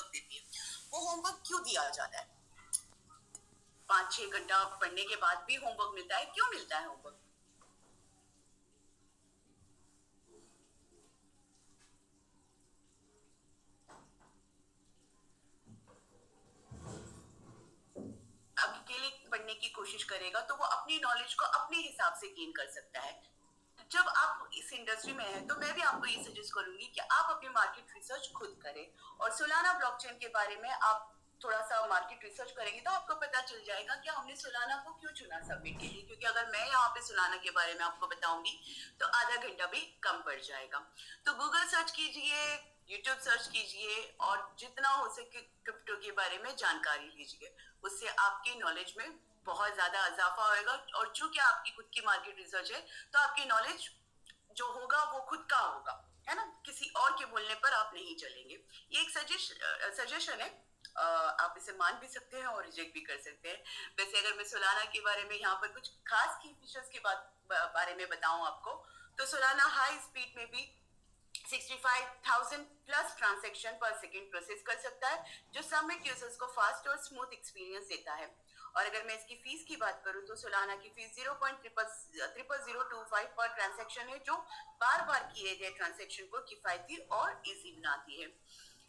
Homework देती है। वो होमवर्क क्यों दिया जाता है? 5-6 घंटा पढ़ने के बाद भी होमवर्क मिलता है, क्यों मिलता है होमवर्क? अकेले पढ़ने की कोशिश करेगा तो वो अपनी नॉलेज को अपने हिसाब से गेन कर सकता है। जब आप इस इंडस्ट्री में हैं तो मैं भी आपको ये सजेस्ट करूंगी कि आप अपनी मार्केट रिसर्च खुद करें, और सोलाना ब्लॉकचेन के बारे में आप थोड़ा सा मार्केट रिसर्च करेंगे तो आपको पता चल जाएगा कि हमने सोलाना को क्यों चुना सबमिट के लिए। क्योंकि अगर मैं यहाँ पे सोलाना के बारे में आपको बताऊंगी तो आधा घंटा भी कम पड़ जाएगा। तो गूगल सर्च कीजिए, यूट्यूब सर्च कीजिए, और जितना हो सके क्रिप्टो के बारे में जानकारी लीजिए। उससे आपकी नॉलेज में बहुत ज्यादा इजाफा होगा, और चूंकि आपकी खुद की मार्केट रिसर्च है तो आपकी नॉलेज जो होगा वो खुद का होगा, है ना, किसी और के बोलने पर आप नहीं चलेंगे। ये एक सजेशन है, आप इसे मान भी सकते हैं और रिजेक्ट भी कर सकते हैं। वैसे अगर मैं सोलाना के बारे में यहाँ पर कुछ खास की फीचर्स के बारे में बताऊं आपको, तो सोलाना हाई स्पीड में भी 65,000 प्लस ट्रांजैक्शन पर सेकेंड प्रोसेस कर सकता है, जो सबमिट यूजर्स को फास्ट और स्मूथ एक्सपीरियंस देता है। और अगर मैं इसकी फीस की बात करूं तो सोलाना की फीस 0.00025 पर ट्रांजैक्शन है, जो बार बार किए गए ट्रांजैक्शन को किफायती और इजी बनाती है।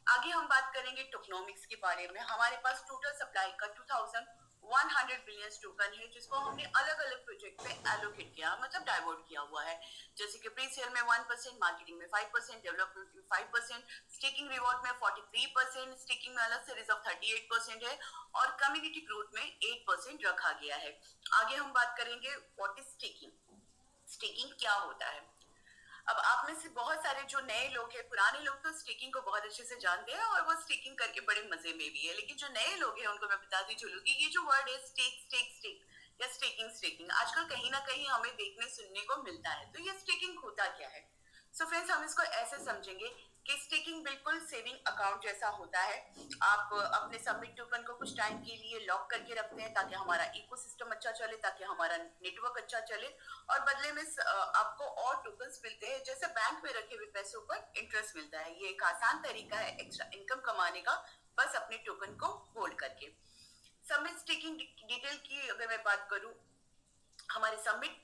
आगे हम बात करेंगे टोकनोमिक्स के बारे में। हमारे पास टोटल सप्लाई का 2100 बिलियन टोकन है, जिसको हमने अलग अलग प्रोजेक्ट पे एलोकेट किया, मतलब डाइवर्ट किया हुआ है। जैसे कि प्री सेल में 1%, मार्केटिंग में 5%, डेवलपमेंट में 5%, स्टेकिंग रिवॉर्ड में 43%, स्टेकिंग में अलग से रिजर्व 38% है, और कम्युनिटी ग्रोथ में 8% रखा गया है। आगे हम बात करेंगे व्हाट इज स्टेकिंग। स्टेकिंग क्या होता है? अब आप में से बहुत सारे जो नए लोग हैं, पुराने लोग तो स्टेकिंग को बहुत अच्छे से जानते हैं और वो स्टेकिंग करके बड़े मजे में भी है, लेकिन जो नए लोग हैं उनको मैं बताती चलूं कि ये जो वर्ड है स्टेक स्टेक स्टेक या स्टेकिंग स्टेकिंग आजकल कहीं ना कहीं हमें देखने सुनने को मिलता है। तो ये स्टेकिंग होता क्या है? सो फ्रेंड्स, हम इसको ऐसे समझेंगे कि स्टेकिंग बिल्कुल सेविंग अकाउंट जैसा होता है। आप अपने सबमिट टोकन को कुछ टाइम के लिए लॉक करके रखते हैं ताकि हमारा इकोसिस्टम अच्छा चले, ताकि हमारा नेटवर्क अच्छा चले, और बदले में आपको और टोकन्स मिलते हैं, जैसे बैंक में रखे हुए पैसों पर इंटरेस्ट मिलता है। ये एक आसान तरीका है एक्स्ट्रा इनकम कमाने का, बस अपने टोकन को होल्ड करके। सबमिट स्टेकिंग डिटेल की अगर मैं बात करूं, हमारे सबमिट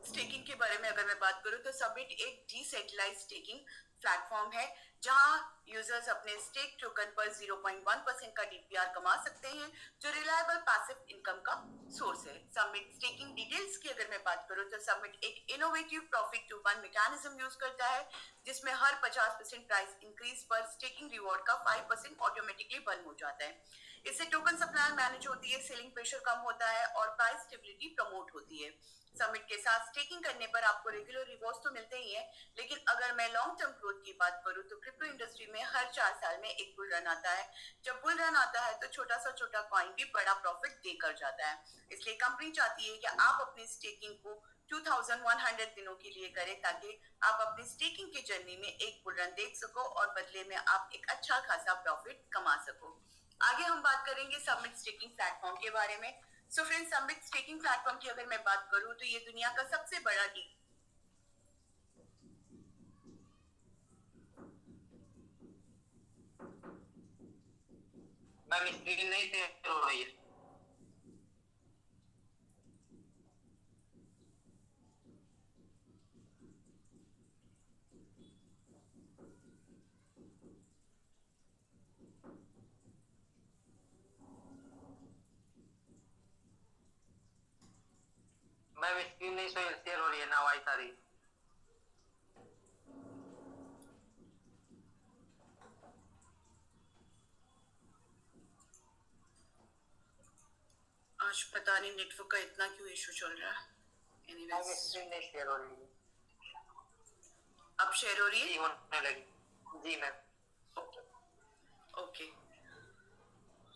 स्टेकिंग के बारे में अगर मैं बात करूं तो सबमिट एक डिसेंट्रलाइज्ड स्टेकिंग प्लेटफॉर्म है, जहां यूजर्स अपने स्टेक टोकन पर 0.1% का डीपीआर कमा सकते हैं, जो रिलायबल पैसिव इनकम का सोर्स है। सबमिट स्टेकिंग डिटेल्स की अगर मैं बात करूं तो सबमिट एक innovative profit to one mechanism use करता है, जिसमें हर 50% प्राइस इंक्रीज पर स्टेकिंग रिवॉर्ड का 5% ऑटोमेटिकली बंद हो जाता है। इससे टोकन सप्लाई मैनेज होती है, सेलिंग प्रेशर कम होता है, और प्राइस स्टेबिलिटी प्रमोट होती है। सबमिट के साथ स्टेकिंग करने पर आपको रेगुलर रिवॉर्ड्स तो मिलते ही हैं, लेकिन अगर मैं लॉन्ग टर्म ग्रोथ की बात करूं तो क्रिप्टो इंडस्ट्री में हर 4 साल में एक बुल रन आता है। जब बुल रन आता है तो छोटा सा छोटा कॉइन भी बड़ा प्रॉफिट देकर जाता है। इसलिए कंपनी चाहती है कि आप अपनी स्टेकिंग को 2100 दिनों के लिए करें, ताकि आप अपनी स्टेकिंग की जर्नी में एक बुल रन देख सको और बदले में आप एक अच्छा खासा प्रॉफिट कमा सको। आगे हम बात करेंगे सबमिट स्टेकिंग प्लेटफॉर्म के बारे में। सो फ्रेंड्स, सबमिट स्टेकिंग प्लेटफॉर्म की अगर मैं बात करूं तो ये दुनिया का सबसे बड़ा मैम स्क्रीन नहीं शेयर हो रही है। मैम स्क्रीन नहीं शेयर हो रही है ना, आवाज आ रही है। आज पता नहीं नेटवर्क का इतना क्यों इशू चल रहा है। मैम स्क्रीन नहीं शेयर हो रही है। अब शेयर हो रही है? जी होने लगी। जी ma'am. Okay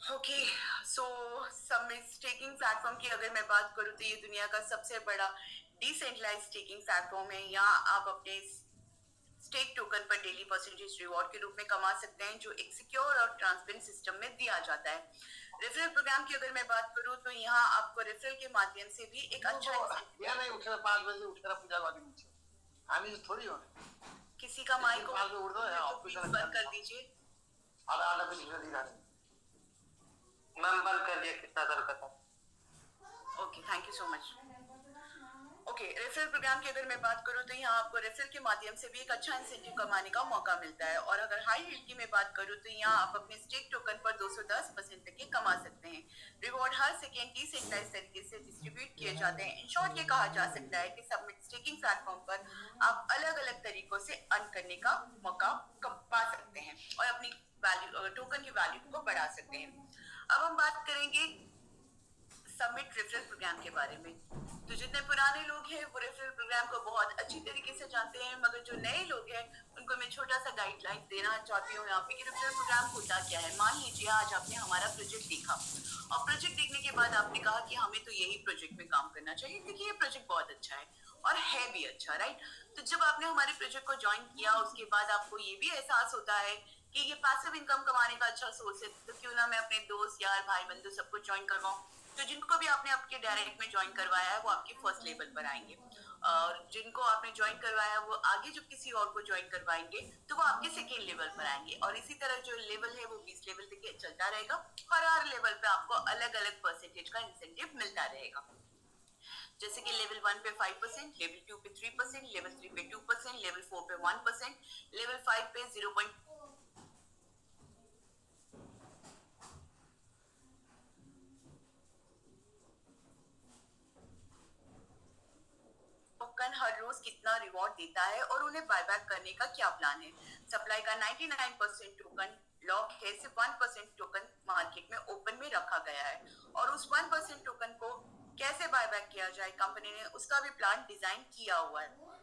okay. So submit staking platform की अगर मैं बात करूं तो ये दुनिया का सबसे बड़ा डिसेंट्रलाइज्ड स्टेकिंग प्लेटफॉर्म है। यहाँ आप अपने स्टेक टोकन पर डेली परसेंटेज रिवॉर्ड के रूप में कमा सकते हैं, जो एक सिक्योर और ट्रांसपेरेंट सिस्टम में दिया जाता है। रेफरल प्रोग्राम की अगर मैं बात करूं तो यहाँ आपको रेफरल के माध्यम से भी एक अच्छा नहीं उठेर 5 बजे उठेर पूजा गरिन्छ। हामी थोड़ी हो किसी का माइक उठ्दो बंद कर दीजिए। आधा आधा कुछ धीरे धीरे मैम बंद कर दिया कितना दर का था। Okay, thank you so much. Okay, referral program की अगर मैं बात करूं तो यहाँ आपको रेफरल के माध्यम से भी एक अच्छा इंसेंटिव कमाने का मौका मिलता है। और अगर हाई यील्ड की मैं बात करूं तो यहाँ आप अपने स्टेक टोकन पर 210% तक के कमा सकते हैं। रिवॉर्ड हर सेकेंड डिसेंट्रलाइज तरीके से डिस्ट्रीब्यूट किए जाते हैं। इन शॉर्ट ये कहा जा सकता है कि सबमिट स्टेकिंग प्लेटफॉर्म पर आप अलग अलग तरीकों से अर्न करने का मौका पा सकते हैं और अपनी वैल्यू टोकन की वैल्यू को बढ़ा सकते हैं। अब हम बात करेंगे सबमिट रेफरल प्रोग्राम के बारे में। तो जितने पुराने लोग हैं वो रेफरल प्रोग्राम को बहुत अच्छी तरीके से जानते हैं, मगर जो नए लोग हैं उनको मैं छोटा सा गाइडलाइन देना चाहती हूँ यहाँ पे कि रेफरल प्रोग्राम होता क्या है। मान लीजिए आज आपने हमारा प्रोजेक्ट देखा और प्रोजेक्ट देखने के बाद आपने कहा कि हमें तो यही प्रोजेक्ट में काम करना चाहिए क्योंकि ये प्रोजेक्ट बहुत अच्छा है और है भी अच्छा, राइट। तो जब आपने हमारे प्रोजेक्ट को ज्वाइन किया उसके बाद आपको ये भी एहसास होता है कि ये पैसिव इनकम कमाने का अच्छा सोर्स है, तो क्यों ना मैं अपने दोस्त यार भाई बंधु सबको ज्वाइन करवाऊं। तो जिनको भी आपने आपके डायरेक्ट में ज्वाइन करवाया है वो आपके फर्स्ट लेवल पर आएंगे और जिनको आपने ज्वाइन करवाया है वो आगे जब किसी और को ज्वाइन करवाएंगे तो वो आपके सेकेंड लेवल पर आएंगे और इसी तरह जो लेवल है वो 20 लेवल तक चलता रहेगा। हर लेवल पे आपको अलग अलग परसेंटेज का इंसेंटिव मिलता रहेगा। जैसे कि लेवल 1 पे 5%, लेवल 2 पे 3%, लेवल 3 पे 2%, लेवल 4 पे 1%, लेवल 5 पे 0. टोकन हर रोज कितना रिवॉर्ड देता है और उन्हें बायबैक करने का क्या प्लान है। सप्लाई का 99% टोकन लॉक है, सिर्फ 1% टोकन मार्केट में ओपन में रखा गया है और उस 1% टोकन को कैसे बायबैक किया जाए कंपनी ने उसका भी प्लान डिजाइन किया हुआ है।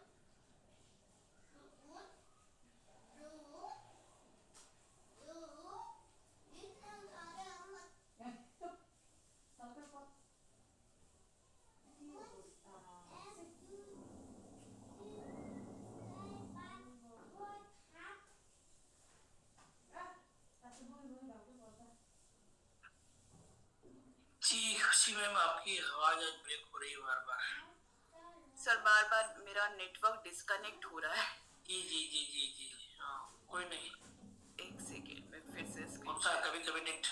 जी खुशी मैम, आपकी आवाज आज ब्रेक हो रही है बार बार। सर बार बार मेरा नेटवर्क डिस्कनेक्ट हो रहा है। जी जी जी जी जी हाँ, कोई नहीं, एक सेकेंड में फिर से होता है कभी कभी नेट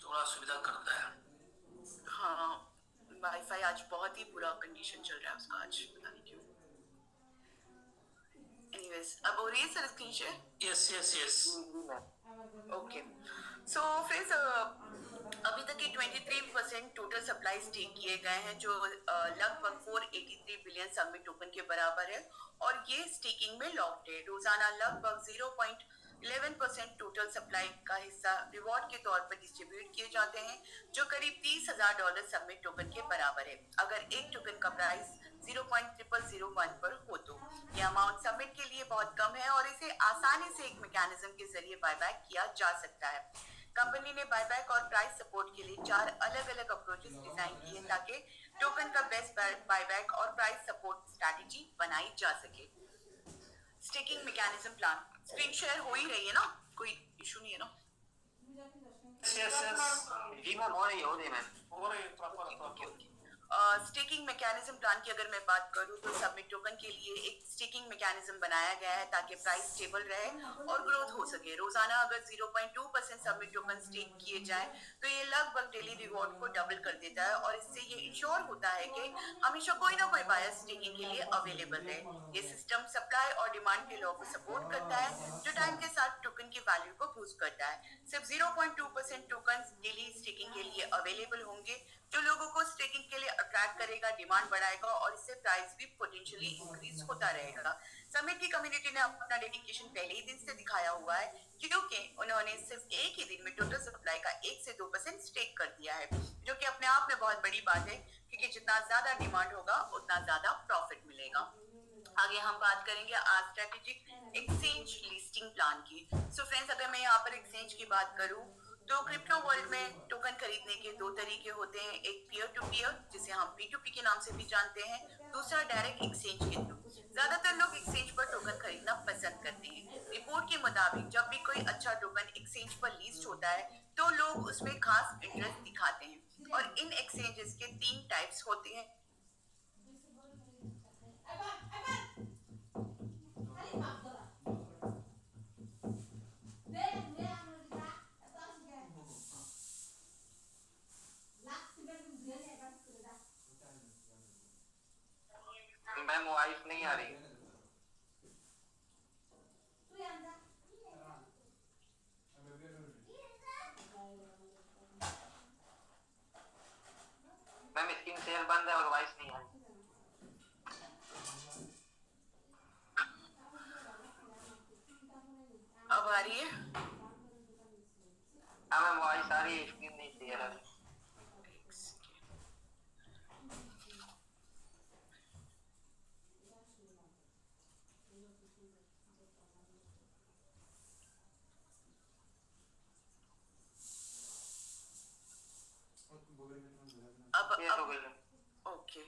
थोड़ा सुविधा करता है। हाँ, वाईफाई आज बहुत ही बुरा कंडीशन चल रहा है उसका आज, पता नहीं क्यों। एनीवेज, अब हो रही है sir screen share? Yes yes yes. Okay, so friends अभी तक के 23% टोटल सप्लाई स्टेक किए गए हैं जो लगभग 483 बिलियन सबमिट टोकन के बराबर है और ये स्टेकिंग में लॉक्ड है। रोजाना लगभग 0.11% टोटल सप्लाई का हिस्सा रिवॉर्ड के तौर पर डिस्ट्रीब्यूट किए जाते हैं जो करीब $30,000 सबमिट टोकन के बराबर है। अगर एक टोकन का प्राइस 0.0001 पर हो तो यह अमाउंट सबमिट के लिए बहुत कम है और इसे आसानी से एक मैकेनिज्म के जरिए बायबैक किया जा सकता है। कंपनी ने बायबैक और प्राइस सपोर्ट के लिए 4 अलग अलग अप्रोचेस डिजाइन किए ताकि टोकन का बेस्ट बायबैक और प्राइस सपोर्ट स्ट्रैटेजी बनाई जा सके। Staking mechanism plan screen share हो ही रही है ना, कोई इशू नहीं है ना? यस यस जी मैम हो रही है मैम। हो रही है प्रॉपर। स्टेकिंग मैकेनिज्म प्लान की अगर मैं बात करूं तो सबमिट टोकन के लिए एक स्टेकिंग मैकेनिज्म बनाया गया है ताकि प्राइस स्टेबल रहे और ग्रोथ हो सके। रोजाना अगर 0.2% सबमिट टोकन स्टेक किए जाए तो ये लगभग डेली रिवॉर्ड को डबल कर देता है और इससे ये इंश्योर होता है कि हमेशा कोई ना कोई बायर स्टेकिंग के लिए अवेलेबल है। ये सिस्टम सप्लाई और डिमांड के लॉ को सपोर्ट करता है जो टाइम के साथ टोकन की वैल्यू को बूस्ट करता है। सिर्फ 0.2% टोकन डेली स्टेकिंग के लिए अवेलेबल होंगे जो लोगों को स्टेकिंग के लिए अट्रैक्ट करेगा, डिमांड बढ़ाएगा और इससे प्राइस भी पोटेंशियली इंक्रीज होता रहेगा। समिट की कम्युनिटी ने अपना डेडिकेशन पहले ही दिन से दिखाया हुआ है क्योंकि उन्होंने सिर्फ एक ही दिन में टोटल सप्लाई का 1 से 2% स्टेक कर दिया है जो कि अपने आप में बहुत बड़ी बात है क्योंकि जितना ज्यादा डिमांड होगा उतना ज्यादा प्रॉफिट मिलेगा। आगे हम बात करेंगे आज स्ट्रेटेजिक एक्सचेंज लिस्टिंग प्लान की। सो फ्रेंड्स अगर मैं यहाँ पर एक्सचेंज की बात करूँ तो क्रिप्टो वर्ल्ड में टोकन खरीदने के 2 तरीके होते हैं, एक पीयर टू पीयर जिसे हम P2P के नाम से भी जानते हैं, दूसरा डायरेक्ट एक्सचेंज के थ्रू। ज्यादातर लोग एक्सचेंज पर टोकन खरीदना पसंद करते हैं। रिपोर्ट के मुताबिक जब भी कोई अच्छा टोकन एक्सचेंज पर लिस्ट होता है तो लोग उसमें खास इंटरेस्ट दिखाते हैं और इन एक्सचेंजेस के 3 टाइप्स होते हैं। वॉइस नहीं आ रही। मैम स्क्रीन शेयर बंद है और वॉइस नहीं आ रही। अब आ रही है? हाँ मैम वॉइस आ रही है, स्क्रीन नहीं शेयर आ रही। अब ये हो गई। Okay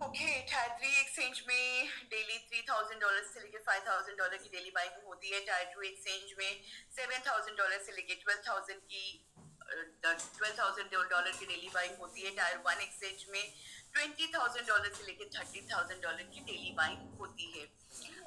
okay. टायर 3 एक्सचेंज में डेली $3,000 से लेके $5,000 की डेली बाइंग होती है। टायर 2 एक्सचेंज में $7,000 से लेके $12,000 की डेली बाइंग होती है। टायर 1 एक्सचेंज में $20,000 से लेके $30,000 की डेली बाइंग होती है।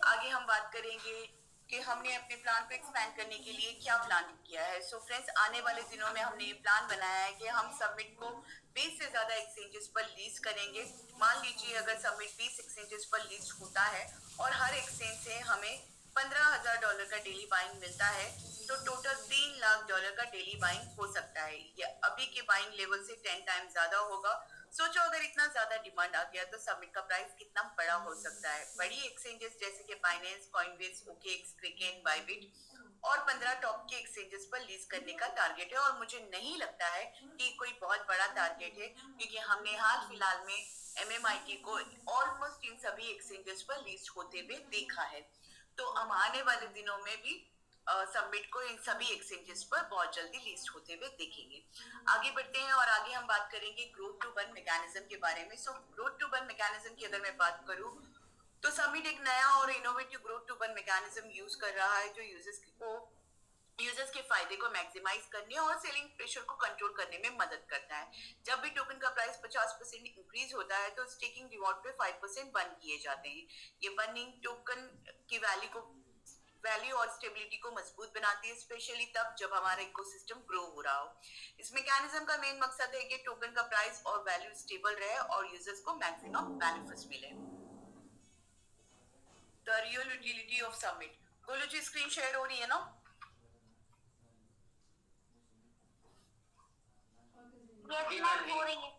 आगे हम बात करेंगे कि हमने अपने प्लान को एक्सपैंड करने के लिए क्या प्लान किया है। सो फ्रेंड्स, आने वाले दिनों में हमने ये प्लान बनाया है कि हम सबमिट को 20 से ज्यादा एक्सचेंजेस पर लीज करेंगे। मान लीजिए अगर सबमिट 20 एक्सचेंजेस पर लीज होता है और हर एक्सचेंज से हमें $15,000 का डेली बाइंग मिलता है, तो टोटल $3 लाख का डेली बाइंग हो सकता है। ये अभी के बाइंग लेवल से 10 टाइम ज्यादा होगा। सोचो अगर इतना ज्यादा डिमांड आ गया तो सबमिट का प्राइस कितना बड़ा हो सकता है। बड़ी एक्सचेंजेस जैसे कि बाइनेंस, कॉइनबेस, ओकेएक्स, क्रिकेन, बाइबिट और 15 टॉप के एक्सचेंजेस पर लीज करने का टारगेट है। और मुझे नहीं लगता है कि कोई बहुत बड़ा टारगेट है, क्योंकि हमने हाल फिलहाल में MMIT को ऑलमोस्ट इन सभी एक्सचेंजेस पर लीज होते हुए देखा है। तो हम आने वाले दिनों में भी सबमिट को इन सभी एक्सचेंजेस पर बहुत जल्दी लिस्ट होते हुए देखेंगे। आगे बढ़ते हैं और आगे हम बात करेंगे ग्रोथ टू बर्न मैकेनिज्म के बारे में। So growth to burn mechanism की अगर मैं बात करूं तो सबमिट एक नया और innovative growth to burn mechanism use कर रहा है, जो यूजर्स के फायदे को मैक्सिमाइज करने और सेलिंग प्रेशर को कंट्रोल करने में मदद करता है। जब भी टोकन का प्राइस 50% इंक्रीज होता है तो स्टेकिंग रिवॉर्ड पे 5% बर्न किए जाते हैं। ये बर्निंग टोकन की वैल्यू और स्टेबिलिटी को मजबूत बनाती है, स्पेशली तब जब हमारा इकोसिस्टम ग्रो हो रहा हो। इस मैकेनिज्म का मेन मकसद है कि टोकन का प्राइस और वैल्यू स्टेबल रहे और यूजर्स को मैक्सिमम बेनिफिट्स मिले। The real utility of submit. Golu ji, screen share हो रही है ना? हो रही है।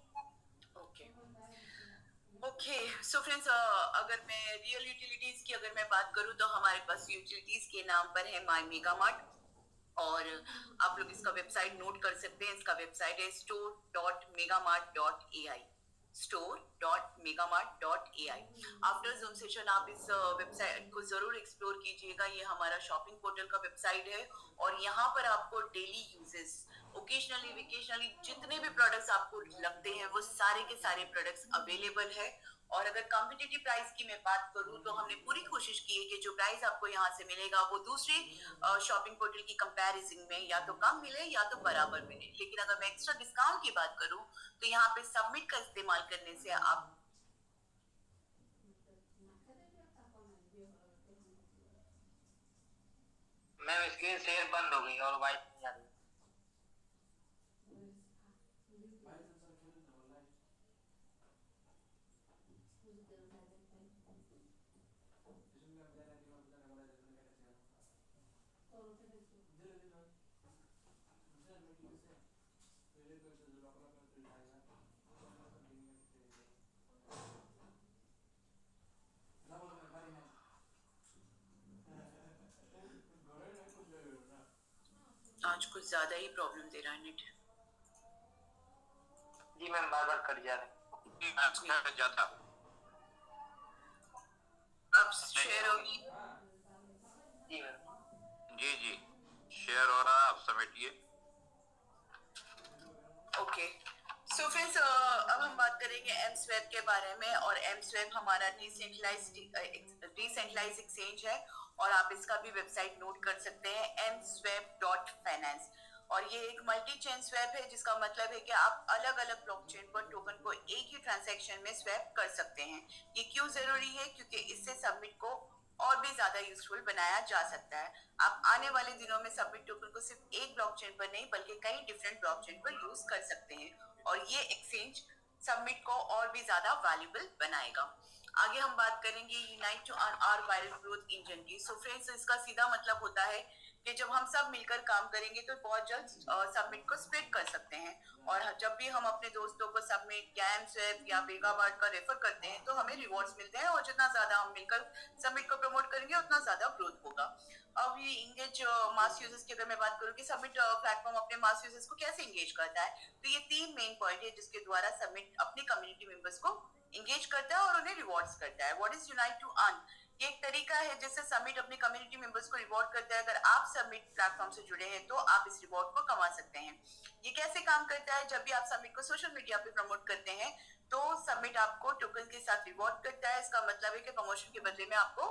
ओके सो फ्रेंड्स, अगर मैं रियल यूटिलिटीज की अगर मैं बात करूं तो हमारे पास यूटिलिटीज के नाम पर है माय मेगा मार्ट, और आप लोग इसका वेबसाइट नोट कर सकते हैं। इसका वेबसाइट है store.megamart.ai, store.megamart.ai। After zoom session आप इस वेबसाइट को जरूर एक्सप्लोर कीजिएगा। ये हमारा शॉपिंग पोर्टल का वेबसाइट है और यहाँ पर आपको डेली यूजेस, ओकेजनली वेकेशनली जितने भी प्रोडक्ट्स आपको लगते हैं वो सारे के सारे प्रोडक्ट्स अवेलेबल है। और अगर कॉम्पिटिटिव प्राइस की मैं बात करूं तो हमने पूरी कोशिश की है कि जो प्राइस आपको यहाँ से मिलेगा वो दूसरे शॉपिंग पोर्टल की कंपैरिजन में या तो कम मिले या तो बराबर मिले। लेकिन अगर मैं एक्स्ट्रा डिस्काउंट की बात करूं तो यहाँ पे सबमिट का इस्तेमाल करने से आप मैम स्क्रीन शेयर बंद हो गई और वॉइस नहीं आ रही। आज कुछ ज्यादा ही प्रॉब्लम दे रहा है नेट। जी मैम बार बार कट जा रहे जाता अब शेयर होगी? जी मैम। जी जी शेयर हो रहा, आप समेटिए। ओके सो फ्रेंड्स, अब हम बात करेंगे एमस्वैप के बारे में। और एमस्वैप हमारा डिसेंट्रलाइज्ड एक्सचेंज है और आप इसका भी वेबसाइट नोट कर सकते हैं, mswap.finance। और ये एक मल्टी चेन स्वैप है, जिसका मतलब है कि आप अलग अलग ब्लॉकचेन पर टोकन को एक ही ट्रांजैक्शन में स्वैप कर सकते हैं। ये क्यों जरूरी है? क्योंकि इससे सबमिट को और भी ज्यादा यूजफुल बनाया जा सकता है। आप आने वाले दिनों में सबमिट टोकन को सिर्फ एक ब्लॉकचेन पर नहीं बल्कि कई डिफरेंट ब्लॉकचेन पर यूज कर सकते हैं और ये एक्सचेंज सबमिट को और भी ज्यादा वैल्यूबल बनाएगा। आगे हम बात करेंगे unite to our viral growth engine की। सो फ्रेंड्स, इसका सीधा मतलब होता है कि जब हम सब मिलकर काम करेंगे तो बहुत जल्द सबमिट को स्प्रेड कर सकते हैं। और जब भी हम अपने दोस्तों को सबमिट, कैम स्वेप या बेगाबार्ड का रेफर करते हैं तो हमें रिवॉर्ड्स मिलते हैं, और जितना ज्यादा हम मिलकर सबमिट को प्रमोट करेंगे उतना ज्यादा ग्रोथ होगा। अब ये इंगेज मास यूजर्स की अगर मैं बात करूँ कि सबमिट प्लेटफॉर्म अपने मास यूजर्स को कैसे इंगेज करता है, तो ये 3 मेन पॉइंट है जिसके द्वारा सबमिट अपने कम्युनिटी मेंबर्स को इंगेज करता है और उन्हें रिवॉर्ड्स करता है। What is unite to earn? ये एक तरीका है जिससे सबमिट अपने कम्युनिटी मेंबर्स को रिवॉर्ड करता है। अगर आप सबमिट प्लेटफॉर्म से जुड़े हैं तो आप इस रिवॉर्ड को कमा सकते हैं। ये कैसे काम करता है? जब भी आप सबमिट को सोशल मीडिया पे प्रमोट करते हैं तो सबमिट आपको टोकन के साथ रिवॉर्ड करता है। इसका मतलब है कि प्रमोशन के बदले में आपको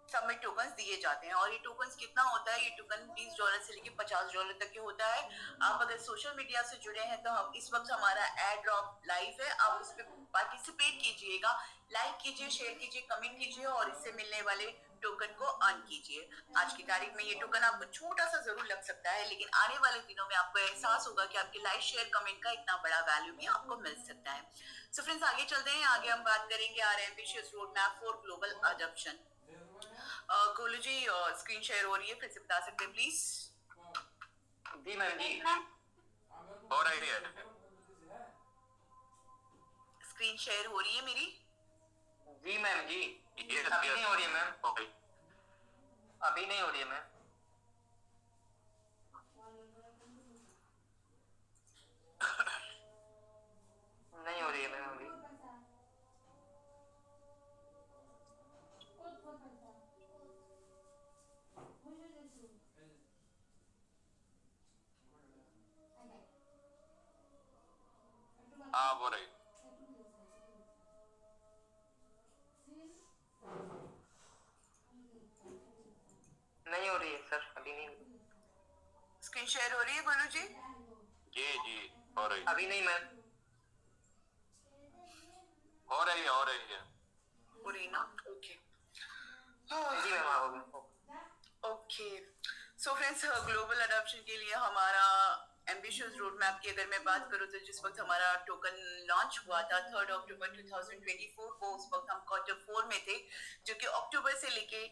सबमिट टोकन्स दिए जाते हैं। और ये टोकन्स कितना होता है? ये टोकन $20 से लेकर $50 तक के होता है। आप अगर सोशल मीडिया से जुड़े हैं तो हम इस वक्त हमारा एड ड्रॉप लाइव है, आप उस पर पार्टिसिपेट कीजिएगा, लाइक कीजिए, शेयर कीजिए, कमेंट कीजिए और इससे मिलने वाले टोकन को अर्न कीजिए। आज की तारीख में ये टोकन आपको छोटा सा जरूर लग सकता है, लेकिन आने वाले दिनों में आपको एहसास होगा कि आपके लाइक, शेयर, कमेंट का इतना बड़ा वैल्यू भी आपको मिल सकता है। सो फ्रेंड्स, आगे चलते हैं। आगे हम बात करेंगे our ambitious road map for global adoption. Golu ji, screen share हो रही है, फिर से बता सकते हैं प्लीज? जी मैम जी। हो रही है। स्क्रीन शेयर हो रही है मेरी? जी मैम जी। Yes, अभी yes. नहीं हो रही है मैम, Okay. अभी नहीं हो रही है मैम। नहीं हो रही है मैम अभी। हाँ, हो रही। नहीं हो रही है सर, अभी नहीं हो रही। स्क्रीन शेयर हो रही है गोलू जी? जी जी, हो रही। अभी नहीं मैम। हो रही है, हो रही है। हो रही ना? ओके जी मैम आ गई। Okay. So friends, global adoption के लिए हमारा एम्बिशियस रोड मैप की अगर मैं बात करूँ तो जिस वक्त हमारा टोकन लॉन्च हुआ था 3 अक्टूबर 2024 को, उस वक्त हम क्वार्टर 4 में थे, जो कि अक्टूबर से लेके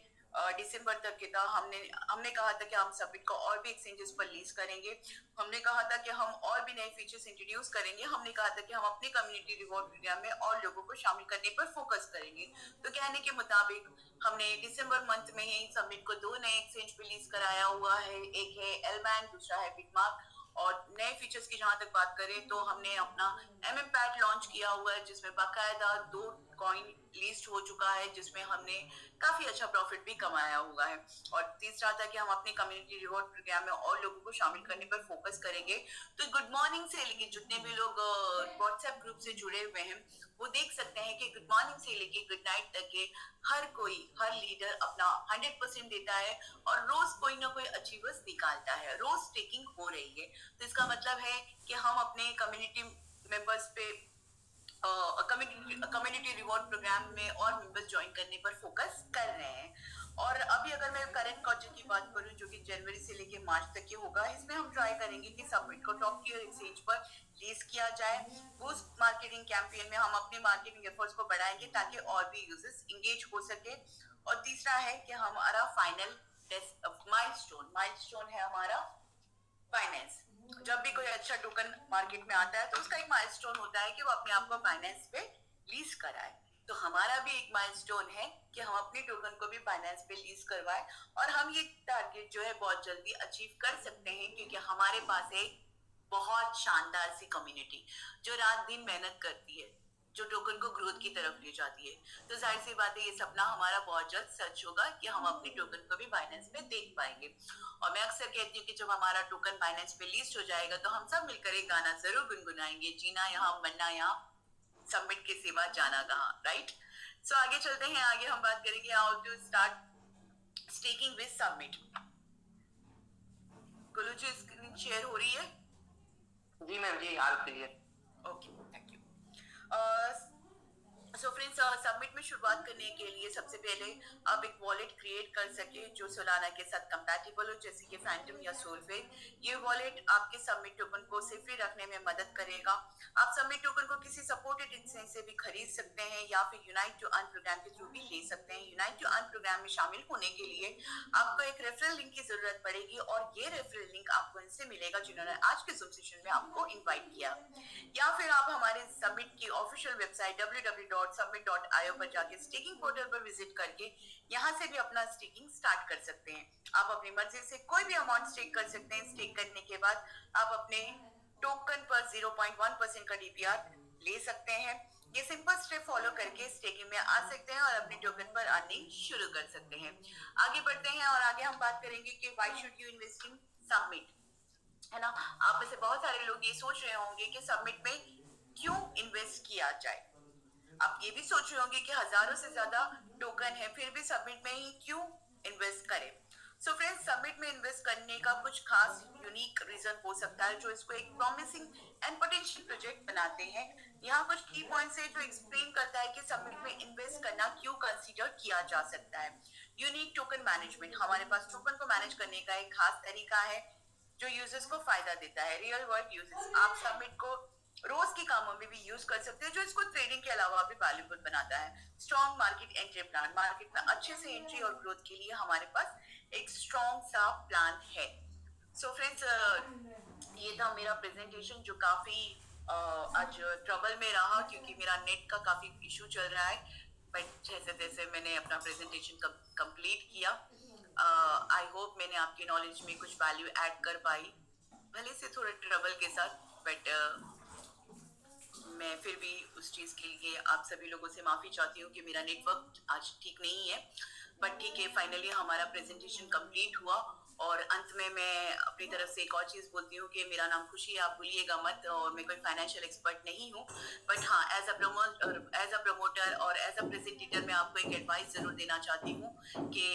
दिसंबर तक के था। हमने कहा था कि हम सबमिट को और भी एक्सचेंजेस पर लीज करेंगे। हमने कहा था कि हम और भी नए फीचर्स इंट्रोड्यूस करेंगे। हमने कहा था कि हम अपने कम्युनिटी रिवॉर्ड प्रोग्राम में और लोगों को शामिल करने पर फोकस करेंगे। तो कहने के मुताबिक हमने दिसंबर मंथ में ही सबमिट को 2 नए एक्सचेंज पे लीज कराया हुआ है। एक है एलमैन, दूसरा है बिटमार्क। और नए फीचर्स की जहां तक बात करें तो हमने अपना पैड लॉन्च किया हुआ है जिसमें बाकायदा 2 कॉइन लिस्ट हो चुका है, जिसमें हमने काफी अच्छा प्रॉफिट भी कमाया हुआ है। और तीसरा था कि हम अपने कम्युनिटी रिवॉर्ड प्रोग्राम में और लोगों को शामिल करने पर फोकस करेंगे। तो गुड मॉर्निंग से लेके जितने भी लोग व्हाट्सएप ग्रुप से जुड़े हुए हैं वो देख सकते हैं कि गुड मॉर्निंग से लेके गुड नाइट तक के हर लीडर अपना 100% देता है और रोज कोई ना कोई अचीवर्स निकालता है। रोज स्टेकिंग हो रही है, तो इसका मतलब है कि हम अपने कम्युनिटी मेंबर्स पे कम्युनिटी रिवॉर्ड प्रोग्राम में और मेंबर्स ज्वाइन करने पर फोकस कर रहे हैं। और अभी अगर मैं करंट क्वार्टर की बात करूं जो कि जनवरी से लेके मार्च तक की होगा, इसमें हम ट्राई करेंगे कि सबमिट को टॉप टियर एक्सचेंज पर लीज किया जाए। बूस्ट मार्केटिंग कैंपेन में हम अपने मार्केटिंग एफर्ट्स को बढ़ाएंगे ताकि और भी यूजर्स इंगेज हो सके। और तीसरा है कि हमारा फाइनल माइलस्टोन है हमारा फाइनेंस। जब भी कोई अच्छा टोकन मार्केट में आता है तो उसका एक माइलस्टोन होता है कि वो अपने आप को फाइनेंस पे लीज कराए। तो हमारा भी एक माइलस्टोन है कि हम अपने टोकन को भी फाइनेंस पे लीज करवाए। और हम ये टारगेट जो है बहुत जल्दी अचीव कर सकते हैं क्योंकि हमारे पास एक बहुत शानदार सी कम्युनिटी जो रात दिन मेहनत करती है, जो टोकन को ग्रोथ की तरफ ले जाती है। तो जाहिर सी बात है ये सपना हमारा बहुत जल्द सच होगा कि हम अपने टोकन को भी बाइनेंस पे देख पाएंगे। और मैं अक्सर कहती हूँ कि जब हमारा टोकन बाइनेंस पे लिस्ट हो जाएगा तो हम सब मिलकर एक गाना जरूर गुनगुनाएंगे, जीना यहाँ मरना यहाँ, सबमिट के सिवा जाना कहाँ। राइट? सो आगे चलते हैं। आगे हम बात करेंगे how to start staking with submit. Gulu ji, screen share हो रही है? जी मैम जी, all clear. Okay, thank you. So friends, submit में शुरुआत करने के लिए सबसे पहले आप एक वॉलेट क्रिएट कर सके जो सोलाना के साथ कंपैटिबल हो, जैसे कि फैंटम या सोलफेट। ये वॉलेट आपके सबमिट टोकन को सेफली रखने में मदद करेगा। आप सबमिट टोकन को किसी सपोर्टेड एक्सचेंज से भी खरीद सकते हैं या फिर यूनाइट टू अर्न प्रोग्राम के थ्रू भी ले सकते हैं। यूनाइट टू अर्न प्रोग्राम में शामिल होने के लिए आपको एक रेफरल लिंक की जरूरत पड़ेगी और ये रेफरल लिंक आपको इनसे मिलेगा जिन्होंने आज के जूम सेशन में आपको इनवाइट किया, या फिर आप हमारे सबमिट की ऑफिशियल वेबसाइट www.submit.io पर जाके स्टेकिंग पोर्टल पर विजिट करके यहाँ से भी अपना स्टेकिंग स्टार्ट कर सकते हैं। आप अपनी मर्जी से कोई भी अमाउंट स्टेक कर सकते हैं। स्टेक करने के बाद आप अपने टोकन पर 0.1% का डीपीआर ले सकते हैं। ये सिंपल स्टेप फॉलो करके स्टेकिंग में आ सकते हैं और अपने टोकन पर अर्निंग शुरू कर सकते हैं। आगे बढ़ते हैं और आगे हम बात करेंगे कि why should you invest in submit, है ना। आप में से बहुत सारे लोग ये सोच रहे होंगे कि सबमिट में क्यों इन्वेस्ट किया जाए। आप ये भी सोच रहे होंगे कि हजारों से ज्यादा टोकन है, फिर भी सबमिट में ही क्यों इन्वेस्ट करें। सो फ्रेंड्स, सबमिट में इन्वेस्ट करने का कुछ खास यूनिक रीजन हो सकता है जो इसको एक प्रॉमिसिंग एंड पोटेंशियल प्रोजेक्ट बनाते हैं। यहाँ कुछ की पॉइंट्स है जो एक्सप्लेन करता है कि सबमिट में इन्वेस्ट करना क्यों कंसीडर किया जा सकता है। यूनिक टोकन मैनेजमेंट, हमारे पास टोकन को मैनेज करने का एक खास तरीका है जो यूजर्स को फायदा देता है। रियल वर्ल्ड यूजर्स, आप सबमिट को रोज के कामों में भी यूज कर सकते हैं जो इसको ट्रेडिंग के अलावा भी वैल्यूएबल बनाता है। Strong market entry plan, market में अच्छे से एंट्री और ग्रोथ के लिए हमारे पास एक स्ट्रॉन्ग सा प्लान है। सो फ्रेंड्स, ये था मेरा प्रेजेंटेशन जो काफी आज ट्रबल में रहा क्योंकि मेरा नेट का काफी इशू चल रहा है, बट जैसे तैसे मैंने अपना प्रेजेंटेशन कंप्लीट किया। आई होप मैंने आपके नॉलेज में कुछ वैल्यू ऐड कर पाई, भले से थोड़े ट्रबल के साथ, बट मैं फिर भी उस चीज के लिए आप सभी लोगों से माफी चाहती हूँ कि मेरा नेटवर्क आज ठीक नहीं है। बट ठीक है, फाइनली हमारा प्रेजेंटेशन कंप्लीट हुआ और अंत में मैं अपनी तरफ से एक और चीज बोलती हूँ कि मेरा नाम खुशी है, आप भूलिएगा मत, और मैं कोई फाइनेंशियल एक्सपर्ट नहीं हूँ। बट हाँ, एज अ प्रमोटर और एज अ प्रेजेंटेटर मैं आपको एक एडवाइस जरूर देना चाहती हूँ कि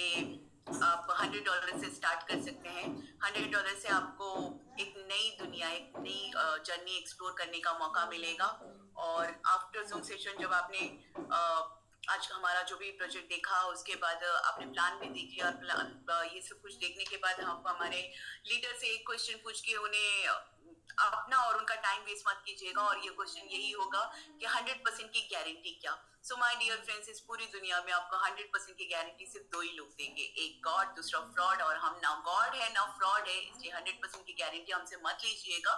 आप $100 से स्टार्ट कर सकते हैं। $100 से आपको एक नई दुनिया, एक नई जर्नी एक्सप्लोर करने का मौका मिलेगा। और आफ्टर जूम सेशन जब आपने आज हमारा जो भी प्रोजेक्ट देखा उसके बाद आपने प्लान भी देख लिया और प्लान ये सब कुछ देखने के बाद आप हमारे लीडर से एक क्वेश्चन पूछ के उन्हें अपना और उनका टाइम वेस्ट मत कीजिएगा। और ये क्वेश्चन यही होगा कि 100% की गारंटी क्या। सो माय डियर फ्रेंड्स, इस पूरी दुनिया में आपको 100% की गारंटी सिर्फ दो ही लोग देंगे, एक गॉड, दूसरा फ्रॉड। और हम ना गॉड है ना फ्रॉड है, इसलिए 100% की गारंटी हमसे मत लीजिएगा।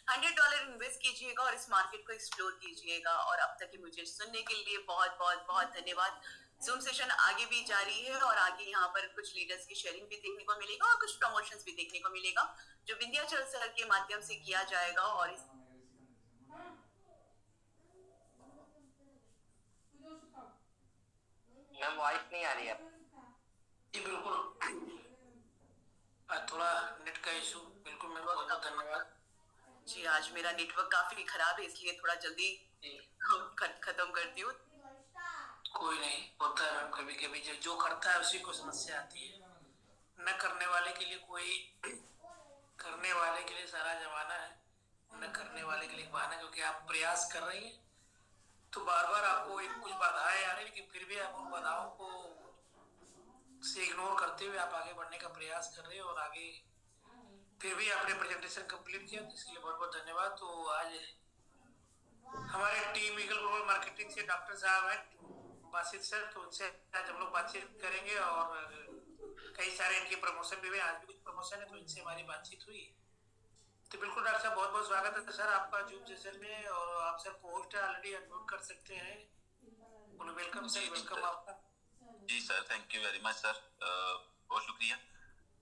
$100 इन्वेस्ट कीजिएगा और इस मार्केट को एक्सप्लोर कीजिएगा। और अब तक मुझे सुनने के लिए बहुत बहुत बहुत धन्यवाद। जूम सेशन आगे भी जारी है और आगे यहाँ पर कुछ लीडर्स की शेयरिंग भी देखने को मिलेगा और कुछ प्रमोशंस भी देखने को मिलेगा जो विंध्याचल सर के माध्यम से किया जाएगा। और इस मैम वॉइस नहीं आ रही है। जी बिल्कुल, आज थोड़ा नेट का इशू, बिल्कुल मैम, बहुत बहुत धन्यवाद जी। आज मेरा नेटवर्क काफी खराब है इसलिए थोड़ा जल्दी खत्म करती हूँ। कोई नहीं, होता है मैम, कभी कभी जो करता है उसी को समस्या आती है। न करने वाले के लिए कोई, करने वाले के लिए सारा जमाना है, न करने वाले के लिए बहाना। क्योंकि आप प्रयास कर रही हैं तो बार बार आपको एक कुछ बाधाएं आ रही, लेकिन फिर भी आप उन बाधाओं को से इग्नोर करते हुए आप आगे बढ़ने का प्रयास कर रहे हैं और आगे फिर भी आपने प्रेजेंटेशन कंप्लीट किया, तो इसके लिए बहुत बहुत धन्यवाद। तो आज हमारे टीम ईगल ग्लोबल मार्केटिंग से डॉक्टर साहब हैं बासित सर, तो उनसे आज हम लोग बातचीत करेंगे और कई सारे इनके प्रमोशन भी हुए, आज भी कुछ प्रमोशन है तो इनसे हमारी बातचीत हुई। तो बिल्कुल डॉक्टर साहब, बहुत बहुत स्वागत है सर आपका जूम सेशन में, और आप सर को होस्ट ऑलरेडी अनम्यूट कर सकते हैं। वेलकम सर, वेलकम आपका। जी sir, thank you very much sir, बहुत शुक्रिया।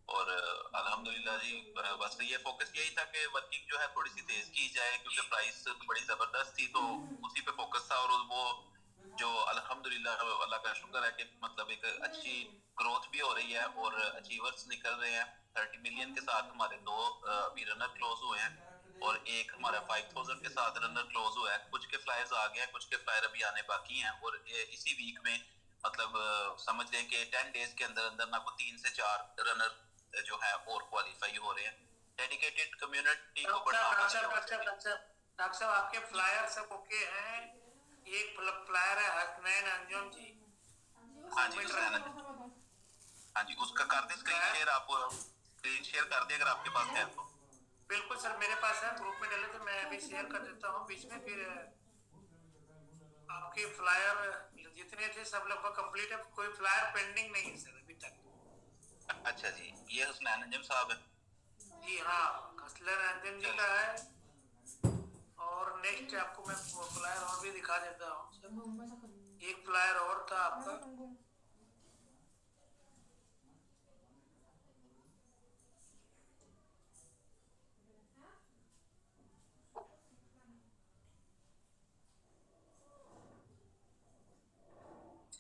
और अल्हम्दुलिल्लाह जी, बस ये फोकस यही था कि वर्किंग जो है थोड़ी सी तेज की जाए क्योंकि प्राइस बड़ी जबरदस्त थी, तो उसी पे फोकस था। और वो जो अल्हम्दुलिल्लाह अल्लाह का शुक्र है कि मतलब एक अच्छी ग्रोथ भी हो रही है और अचीवर्स निकल रहे हैं। 30 मिलियन के साथ हमारे दो अभी रनर क्लोज हुए हैं और एक हमारा 5000 के साथ रनर क्लोज हुआ है। कुछ के फ्लायर्स आ गए हैं, कुछ के फ्लायर अभी आने बाकी हैं। और इसी वीक में मतलब समझ लें कि 10 डेज के अंदर अंदर ना को 3 से 4 रनर जो है और क्वालिफाई हो रहे हैं। डेडिकेटेड कम्युनिटी को डॉक्टर साहब आपके फ्लायर सब ओके हैं, एक प्लायर है हसनैन अंजुम जी, हाँ जी हुसैन अंजुम, हाँ जी उसका कर दें स्क्रीन शेयर, आप स्क्रीन शेयर कर दें अगर आपके पास है तो। बिल्कुल सर मेरे पास है, ग्रुप में डाले तो मैं अभी शेयर कर देता हूँ बीच में। फिर आपके फ्लायर जितने थे सब लगभग कंप्लीट है, कोई फ्लायर पेंडिंग नहीं है सर अभी तक। अच्छा जी, ये हुसैन अंजुम साहब है जी हाँ, हसनैन अंजुम जी का है। और नेक्स्ट आपको मैं फ्लायर और भी दिखा देता हूँ। एक फ्लायर और था आपका,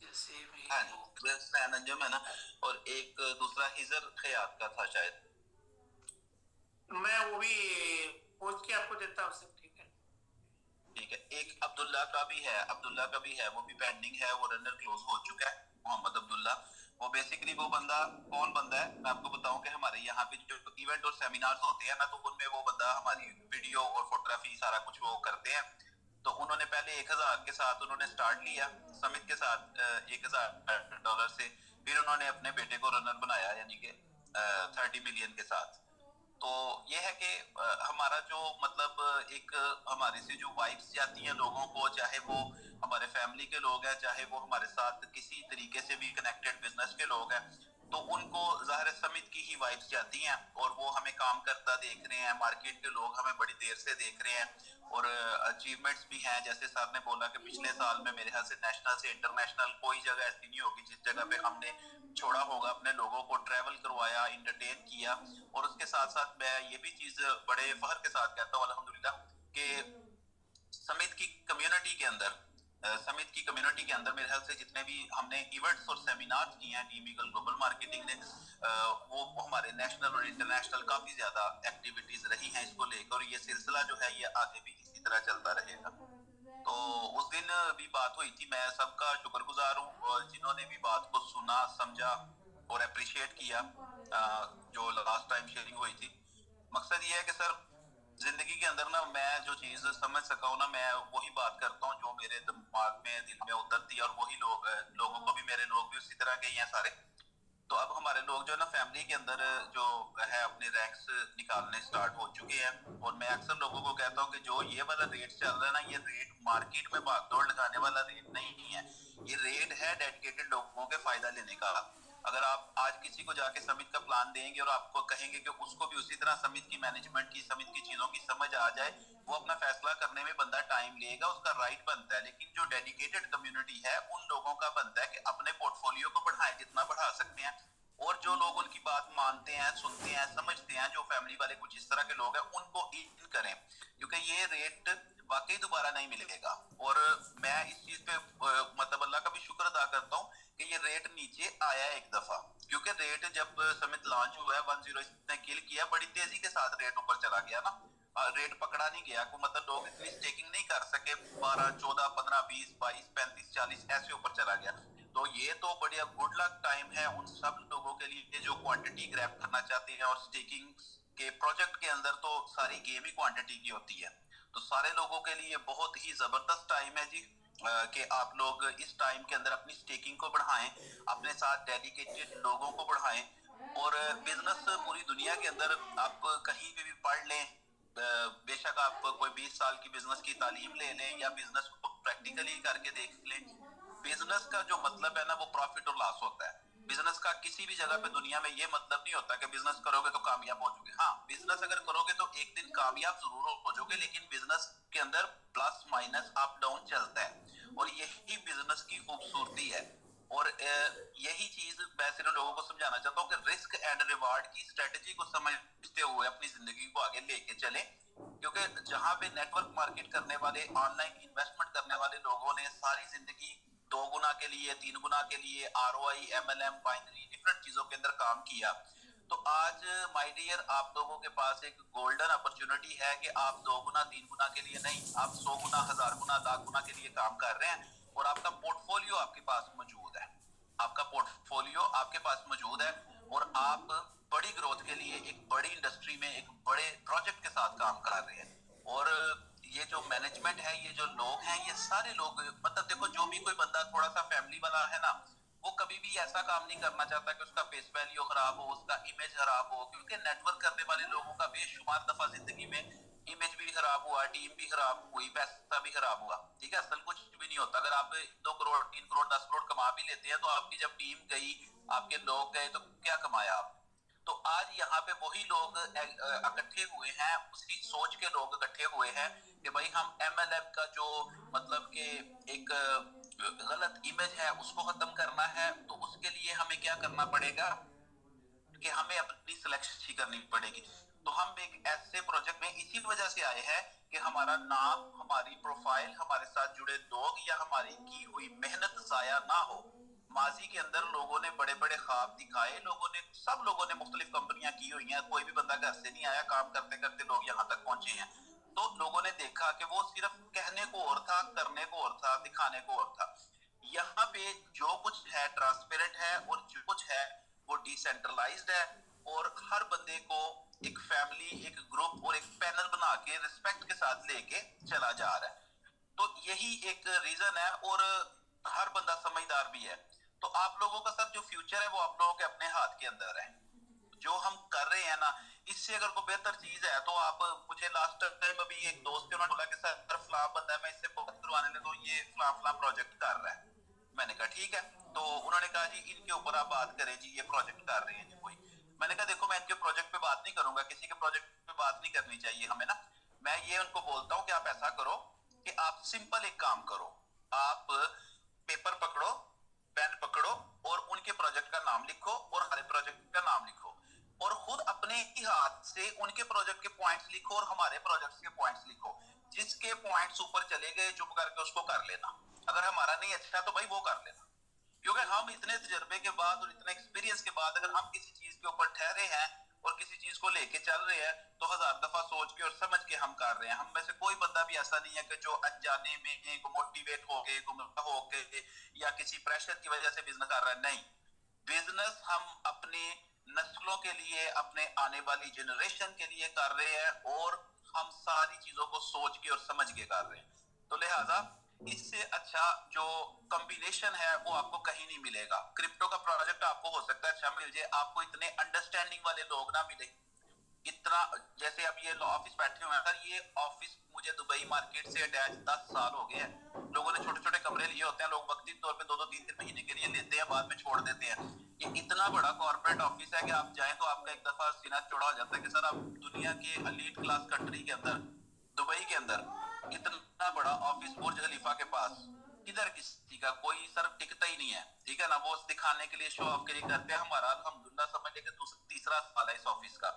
जैसे हाँ जी, ये हुसैन अंजुम है ना, और एक दूसरा हिजर खयात का था शायद। मैं वो भी पूछ के आपको देता हूँ सर, ठीक है। ठीक है, एक अब्दुल्ला का भी है, अब्दुल्ला का भी है, वो भी पेंडिंग है, वो रनर क्लोज हो चुका है, मोहम्मद अब्दुल्ला। वो बेसिकली वो बंदा कौन बंदा है, मैं आपको बताऊं कि हमारे यहाँ पे जो इवेंट और सेमिनार्स होते हैं ना, तो उनमें वो बंदा हमारी वीडियो और फोटोग्राफी सारा कुछ वो करते हैं। तो उन्होंने पहले 1000 के साथ उन्होंने स्टार्ट लिया समित के साथ, $1000 से। फिर उन्होंने अपने बेटे को रनर बनाया, यानी कि 30 मिलियन के साथ। तो ये है कि हमारा जो मतलब एक हमारे से जो वाइब्स जाती हैं लोगों को, चाहे वो हमारे फैमिली के लोग हैं, चाहे वो हमारे साथ किसी तरीके से भी कनेक्टेड बिजनेस के लोग हैं, तो उनको ज़ाहिर समित की ही वाइब्स जाती हैं और वो हमें काम करता देख रहे हैं। मार्केट के लोग हमें बड़ी देर से देख रहे हैं और अचीवमेंट्स भी हैं। जैसे सर ने बोला कि पिछले साल में मेरे ख्याल से नेशनल से इंटरनेशनल कोई जगह ऐसी नहीं होगी जिस जगह पे हमने छोड़ा होगा अपने लोगों को, ट्रैवल करवाया, इंटरटेन किया। और उसके साथ साथ मैं ये भी चीज बड़े फख्र के साथ कहता हूँ अल्हम्दुलिल्लाह कि समित की कम्युनिटी के अंदर समित की कम्युनिटी के अंदर मेरे ख्याल से जितने भी हमने इवेंट्स और सेमिनार्स किए हैं टीम ईगल ग्लोबल मार्केटिंग ने, वो हमारे नेशनल और इंटरनेशनल काफी ज्यादा एक्टिविटीज रही हैं इसको लेकर, और ये सिलसिला जो है ये आगे भी इसी तरह चलता रहेगा। तो उस दिन भी बात हुई थी, मैं सबका शुक्रगुजार हूँ जिन्होंने भी बात को सुना, समझा और अप्रिशिएट किया। जो लास्ट टाइम शेयरिंग हुई थी, मकसद ये है कि सर जिंदगी के अंदर ना मैं जो चीज समझ सका हूँ ना, मैं वही बात करता हूँ जो मेरे दिमाग में दिल में उतरती है, और वही लोगों को भी, मेरे लोग भी उसी तरह के ही हैं सारे। तो अब हमारे लोग जो है ना फैमिली के अंदर जो है अपने रैंक्स निकालने स्टार्ट हो चुके हैं। और मैं अक्सर लोगों को कहता हूँ कि जो ये वाला रेट चल रहा है ना, ये रेट मार्केट में भागदौड़ लगाने वाला रेट नहीं है, ये रेट है डेडिकेटेड लोगों के फायदा लेने का। अगर आप आज किसी को जाके समित का प्लान देंगे और आपको कहेंगे कि उसको भी उसी तरह समित की मैनेजमेंट की, समित की चीजों की समझ आ जाए, वो अपना फैसला करने में बंदा टाइम लेगा, उसका राइट बनता है। लेकिन जो डेडिकेटेड कम्युनिटी है उन लोगों का बनता है कि अपने पोर्टफोलियो को बढ़ाएं जितना बढ़ा सकते हैं, और जो लोग उनकी बात मानते हैं, सुनते हैं, समझते हैं, जो फैमिली वाले कुछ इस तरह के लोग हैं, उनको इन करें, क्योंकि ये रेट वाकई दोबारा नहीं मिलेगा। और मैं इस चीज पे मतलब अल्लाह का भी शुक्र अदा करता हूँ कि ये रेट नीचे आया है एक दफा, क्योंकि रेट जब समित लॉन्च हुआ है 10 इसने किल किया, बड़ी तेजी के साथ रेट ऊपर चला गया ना, रेट पकड़ा नहीं गया को, मतलब लोग इतनी स्टेकिंग नहीं कर सके, 12, 14, 15, 20, 22, 35, 40 ऐसे ऊपर चला गया। तो ये तो बढ़िया गुड लक टाइम है उन सब लोगों के लिए जो क्वांटिटी ग्रैब करना चाहते हैं, और स्टेकिंग के प्रोजेक्ट के अंदर तो सारी गेम ही क्वांटिटी की होती है। तो सारे लोगों के लिए बहुत ही जबरदस्त टाइम है जी, कि आप लोग इस टाइम के अंदर अपनी स्टेकिंग को बढ़ाएं, अपने साथ डेडिकेटेड लोगों को बढ़ाएं। और बिजनेस पूरी दुनिया के अंदर आप कहीं भी पढ़ लें, बेशक आप कोई 20 साल की बिजनेस की तालीम ले लें या बिजनेस को प्रैक्टिकली करके देख लें, बिजनेस का जो मतलब है ना वो प्रॉफिट और लॉस होता है। बिजनेस का किसी भी जगह पे दुनिया में ये मतलब नहीं होता कि बिजनेस करोगे तो कामयाब हो जाओगे। हाँ, बिजनेस अगर करोगे तो एक दिन कामयाब जरूर हो जाओगे, लेकिन बिजनेस के अंदर प्लस माइनस अप डाउन चलता है, और यही बिजनेस की खूबसूरती है। और यही चीज मैं सिर्फ लोगों को समझाना चाहता हूँ कि रिस्क एंड रिवार्ड की स्ट्रेटेजी को समझते हुए अपनी जिंदगी को आगे लेके चलें, क्योंकि जहां पे नेटवर्क मार्केट करने वाले, ऑनलाइन इन्वेस्टमेंट करने वाले लोगों ने सारी जिंदगी 2 गुना के लिए, 3 गुना के लिए, ROI, MLM, बाइनरी, डिफरेंट चीजों के अंदर काम किया, तो आज माय डियर आप लोगों के पास एक गोल्डन अपॉर्चुनिटी है कि आप 2 गुना 3 गुना के लिए नहीं, आप 100 गुना, 1000 गुना, लाख गुना के लिए काम कर रहे हैं, और आपका पोर्टफोलियो आपके पास मौजूद है, आपका पोर्टफोलियो आपके पास मौजूद है, और आप बड़ी ग्रोथ के लिए एक बड़ी इंडस्ट्री में एक बड़े प्रोजेक्ट के साथ काम कर रहे हैं। और ये जो मैनेजमेंट है, ये जो लोग हैं, ये सारे लोग, मतलब देखो जो भी कोई बंदा थोड़ा सा फैमिली वाला है ना, वो कभी भी ऐसा काम नहीं करना चाहता कि उसका फेस वैल्यू खराब हो, उसका इमेज खराब हो, क्योंकि नेटवर्क करने वाले लोगों का बेशुमार दफा जिंदगी में इमेज भी खराब हुआ, टीम भी खराब हुई, पैसा भी खराब हुआ, ठीक है। असल कुछ भी नहीं होता। अगर आप 2 करोड़ 3 करोड़ 10 करोड़ कमा भी लेते हैं, तो आपकी जब टीम गई, आपके लोग गए, तो क्या कमाया आप? तो आज यहाँ पे वही लोग इकट्ठे हुए हैं, उसी सोच के लोग इकट्ठे हुए हैं कि भाई हम MLF का जो मतलब कि एक गलत इमेज है उसको खत्म करना है। तो उसके लिए हमें क्या करना पड़ेगा कि हमें अपनी सिलेक्शन ही करनी पड़ेगी। तो हम एक ऐसे प्रोजेक्ट में इसी वजह से आए हैं कि हमारा नाम, हमारी प्रोफाइल, हमारे साथ जुड़े लोग या हमारी की हुई मेहनत जाया ना हो। माजी के अंदर लोगों ने बड़े बड़े ख्वाब दिखाए, सब लोगों ने मुख्तलिफ कंपनियां की हुई हैं, कोई भी बंदा घर से नहीं आया, काम करते करते लोग यहाँ तक पहुंचे हैं। तो लोगों ने देखा कि वो सिर्फ कहने को और था, करने को और था, दिखाने को और था। यहाँ पे जो कुछ है ट्रांसपेरेंट है, और जो कुछ है वो डिसेंट्रलाइज्ड है, और हर बंदे को एक फैमिली, एक ग्रुप और एक पैनल बना के रिस्पेक्ट के साथ लेके चला जा रहा है। तो यही एक रीजन है, और हर बंदा समझदार भी है। तो आप लोगों का सर जो फ्यूचर है वो आप लोगों के अपने हाथ के अंदर है। जो हम कर रहे हैं ना, इससे अगर कोई बेहतर चीज है तो आप मुझे लास्ट टाइम अभी एक दोस्त ने उन्होंने बोला कि सर फलां बंदा है, मैं इससे बात करवाने लगा, तो ये फलां प्रोजेक्ट कर रहा है। मैंने कहा ठीक है। तो उन्होंने कहा जी इनके ऊपर आप बात करें जी, ये प्रोजेक्ट कर रहे हैं जी कोई। मैंने कहा देखो मैं इनके प्रोजेक्ट पे बात नहीं करूंगा, किसी के प्रोजेक्ट पे बात नहीं करनी चाहिए हमें ना। मैं ये उनको बोलता हूँ कि आप ऐसा करो कि आप सिंपल एक काम करो, आप पेपर पकड़ो, पेन पकड़ो, और उनके प्रोजेक्ट का नाम लिखो और हमारे प्रोजेक्ट का नाम लिखो, और खुद अपने ही हाथ से उनके प्रोजेक्ट के पॉइंट्स लिखो और हमारे प्रोजेक्ट्स के पॉइंट्स लिखो। जिसके पॉइंट्स ऊपर चले गए चुप करके उसको कर लेना, अगर हमारा नहीं अच्छा तो भाई वो कर लेना। क्योंकि हम इतने तजर्बे के बाद और इतने एक्सपीरियंस के बाद अगर हम किसी चीज के ऊपर ठहरे हैं और किसी चीज को लेके चल रहे हैं, तो 1000 दफा सोच के और समझ के हम कर रहे हैं। हम में से कोई बंदा भी ऐसा नहीं है कि जो अनजाने में मोटिवेट हो गए, गुमराह हो गए, या किसी प्रेशर की वजह से बिजनेस कर रहा है। नहीं, बिजनेस हम अपने नस्लों के लिए, अपने आने वाली जनरेशन के लिए कर रहे हैं, और हम सारी चीजों को सोच के और समझ के कर रहे हैं। तो लिहाजा इससे अच्छा जो कॉम्बिनेशन है वो आपको कहीं नहीं मिलेगा। क्रिप्टो का प्रोजेक्ट आपको हो सकता है अच्छा मिल जाए, आपको इतने अंडरस्टैंडिंग वाले लोग ना मिले। इतना जैसे अब ये ऑफिस बैठे हुए हैं सर, ये ऑफिस मुझे दुबई मार्केट से अटैच 10 साल हो गए हैं। लोगों ने छोटे छोटे कमरे लिए होते हैं, लोग वक्ती तौर पे 2-2 3-3 महीने के लिए लेते हैं, बाद में छोड़ देते हैं। ये इतना बड़ा कॉर्पोरेट ऑफिस है कि आप जाएं तो आपका एक दफा सीना चौड़ा हो जाता है कि सर आप दुनिया के एलीट क्लास कंट्री के अंदर, दुबई के अंदर इतना बड़ा ऑफिस बुर्ज खलीफा के पास, किधर किसी का कोई सर टिकता ही नहीं है, ठीक है ना। वो दिखाने के लिए, शो ऑफ के लिए करते हैं। हमारा अल्हम्दुलिल्लाह समझ लेके तीसरा साल है इस ऑफिस का,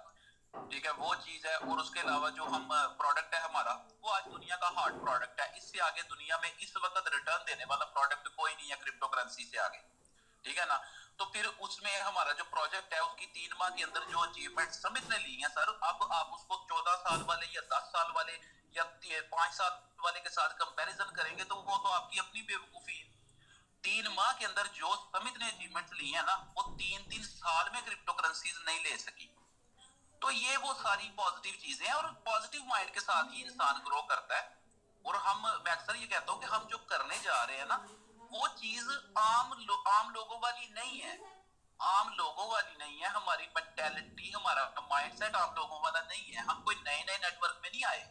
ठीक है, वो चीज है। और उसके अलावा जो हम प्रोडक्ट है हमारा, वो आज दुनिया का हॉट प्रोडक्ट है। इससे आगे दुनिया में इस वक्त रिटर्न देने वाला प्रोडक्ट कोई नहीं है क्रिप्टो करेंसी से आगे, ठीक है ना। तो फिर उसमें हमारा जो प्रोजेक्ट है उसकी 3 माह के अंदर जो अचीवमेंट समित ने ली है सर, अब आप उसको 14 साल वाले या 10 साल वाले या 5 साल वाले के साथ कंपैरिजन करेंगे तो वो तो आपकी अपनी बेवकूफी है। 3 माह के अंदर जो समित ने अचीवमेंट ली है ना, वो 3-3 साल में क्रिप्टो करेंसीज नहीं ले सकी। तो ये वो सारी पॉजिटिव चीजें हैं, और पॉजिटिव माइंड के साथ ही इंसान ग्रो करता है। और मैं अक्सर ये कहता हूँ कि हम जो करने जा रहे हैं ना, वो चीज आम लोगों वाली नहीं है, आम लोगों वाली नहीं है। हमारी मेंटालिटी, हमारा माइंडसेट आम लोगों वाला नहीं है। हम कोई नए नए नेटवर्क में नहीं आए।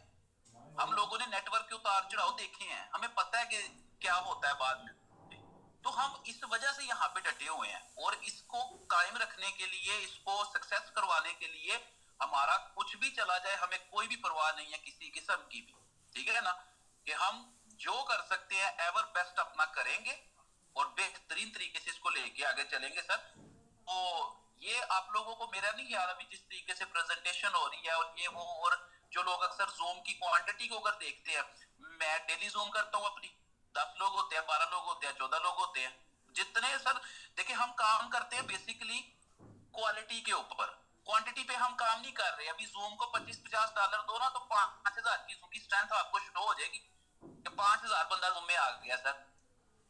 हम लोगों ने नेटवर्क के उतार चढ़ाव देखे हैं, हमें पता है कि क्या होता है बाद में। तो हम इस वजह से यहाँ पे डटे हुए हैं, और इसको कायम रखने के लिए, इसको सक्सेस करवाने के लिए, हमारा कुछ भी चला जाए हमें कोई भी परवाह नहीं है किसी किस्म की भी, ठीक है ना। कि हम जो कर सकते हैं एवर बेस्ट अपना करेंगे और बेहतरीन तरीके से इसको लेके आगे चलेंगे सर। तो ये आप लोगों को मेरा नहीं ख्याल, अभी जिस तरीके से प्रेजेंटेशन हो रही है और ये वो, और जो लोग अक्सर जूम की क्वांटिटी को अगर देखते हैं, मैं डेली जूम करता हूँ अपनी, 10 लोग होते हैं, 12 लोग होते हैं, 14 लोग होते हैं, जितने सर देखिए हम काम करते हैं बेसिकली क्वालिटी के ऊपर, क्वांटिटी पे हम काम नहीं कर रहे। अभी जूम को $25-50 दो ना, तो 5000 की जूम की स्ट्रेंथ आपको शो हो जाएगी कि 5000 बंदा जूम में आ गया सर।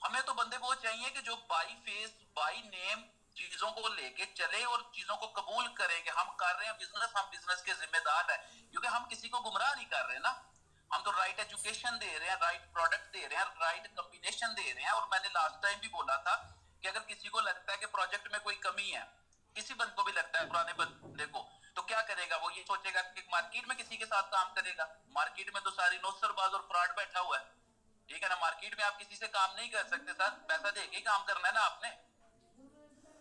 हमें तो बंदे वो चाहिए कि जो बाई फेस बाई नेम चीजों को लेके चले और चीजों को कबूल करें कि हम कर रहे हैं बिजनेस, हम बिजनेस के जिम्मेदार हैं, क्योंकि हम किसी को गुमराह नहीं कर रहे ना। हम तो राइट एजुकेशन दे रहे हैं, राइट प्रोडक्ट दे रहे हैं, राइट कॉम्बिनेशन दे रहे हैं। और मैंने लास्ट टाइम भी बोला था कि अगर किसी को लगता है कि प्रोजेक्ट में कोई कमी है, किसी बंद को भी लगता है, पुराने बंदे को, तो क्या करेगा वो? ये सोचेगा कि मार्केट में किसी के साथ काम करेगा। मार्केट में तो सारी नौसरबाज और फ्रॉड बैठा हुआ है, ठीक है ना। मार्केट में आप किसी से काम नहीं कर सकते सर, पैसा देके ही काम करना है ना आपने,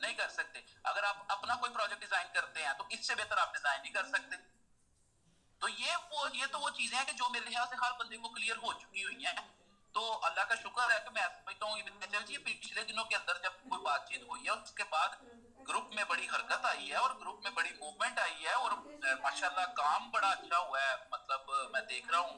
नहीं कर सकते। अगर आप अपना कोई प्रोजेक्ट डिजाइन करते हैं तो इससे बेहतर आप डिजाइन नहीं कर सकते। तो ये तो वो चीजें हैं कि जो मेरे ख्याल से हर बंदे को क्लियर हो चुकी हुई हैं। तो अल्लाह का शुक्र है कि मैं समझता हूँ विंध्याचल जी पिछले दिनों के अंदर जब कोई बातचीत हुई है उसके बाद ग्रुप में बड़ी हरकत आई है और ग्रुप में बड़ी मूवमेंट आई है और माशाल्लाह काम बड़ा अच्छा हुआ है। मतलब मैं देख रहा हूँ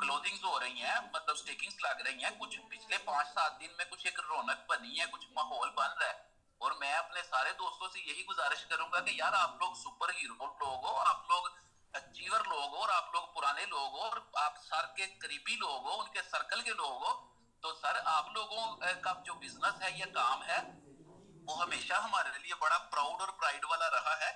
क्लोथिंग्स हो रही हैं, मतलब स्टेकिंग्स लग रही हैं, कुछ पिछले 5-7 दिन में कुछ एक रौनक बनी है, कुछ माहौल बन रहा है। और मैं अपने सारे दोस्तों से यही गुजारिश करूंगा कि यार आप लोग सुपर हीरो लोग हो, आप लोग अचीवर लोग हो, और आप लोग पुराने लोग हो, और आप सर के करीबी लोग हो, उनके सर्कल के लोग हो। तो सर आप लोगों का जो बिजनेस है, ये काम है, वो हमेशा हमारे लिए बड़ा प्राउड और प्राइड वाला रहा है।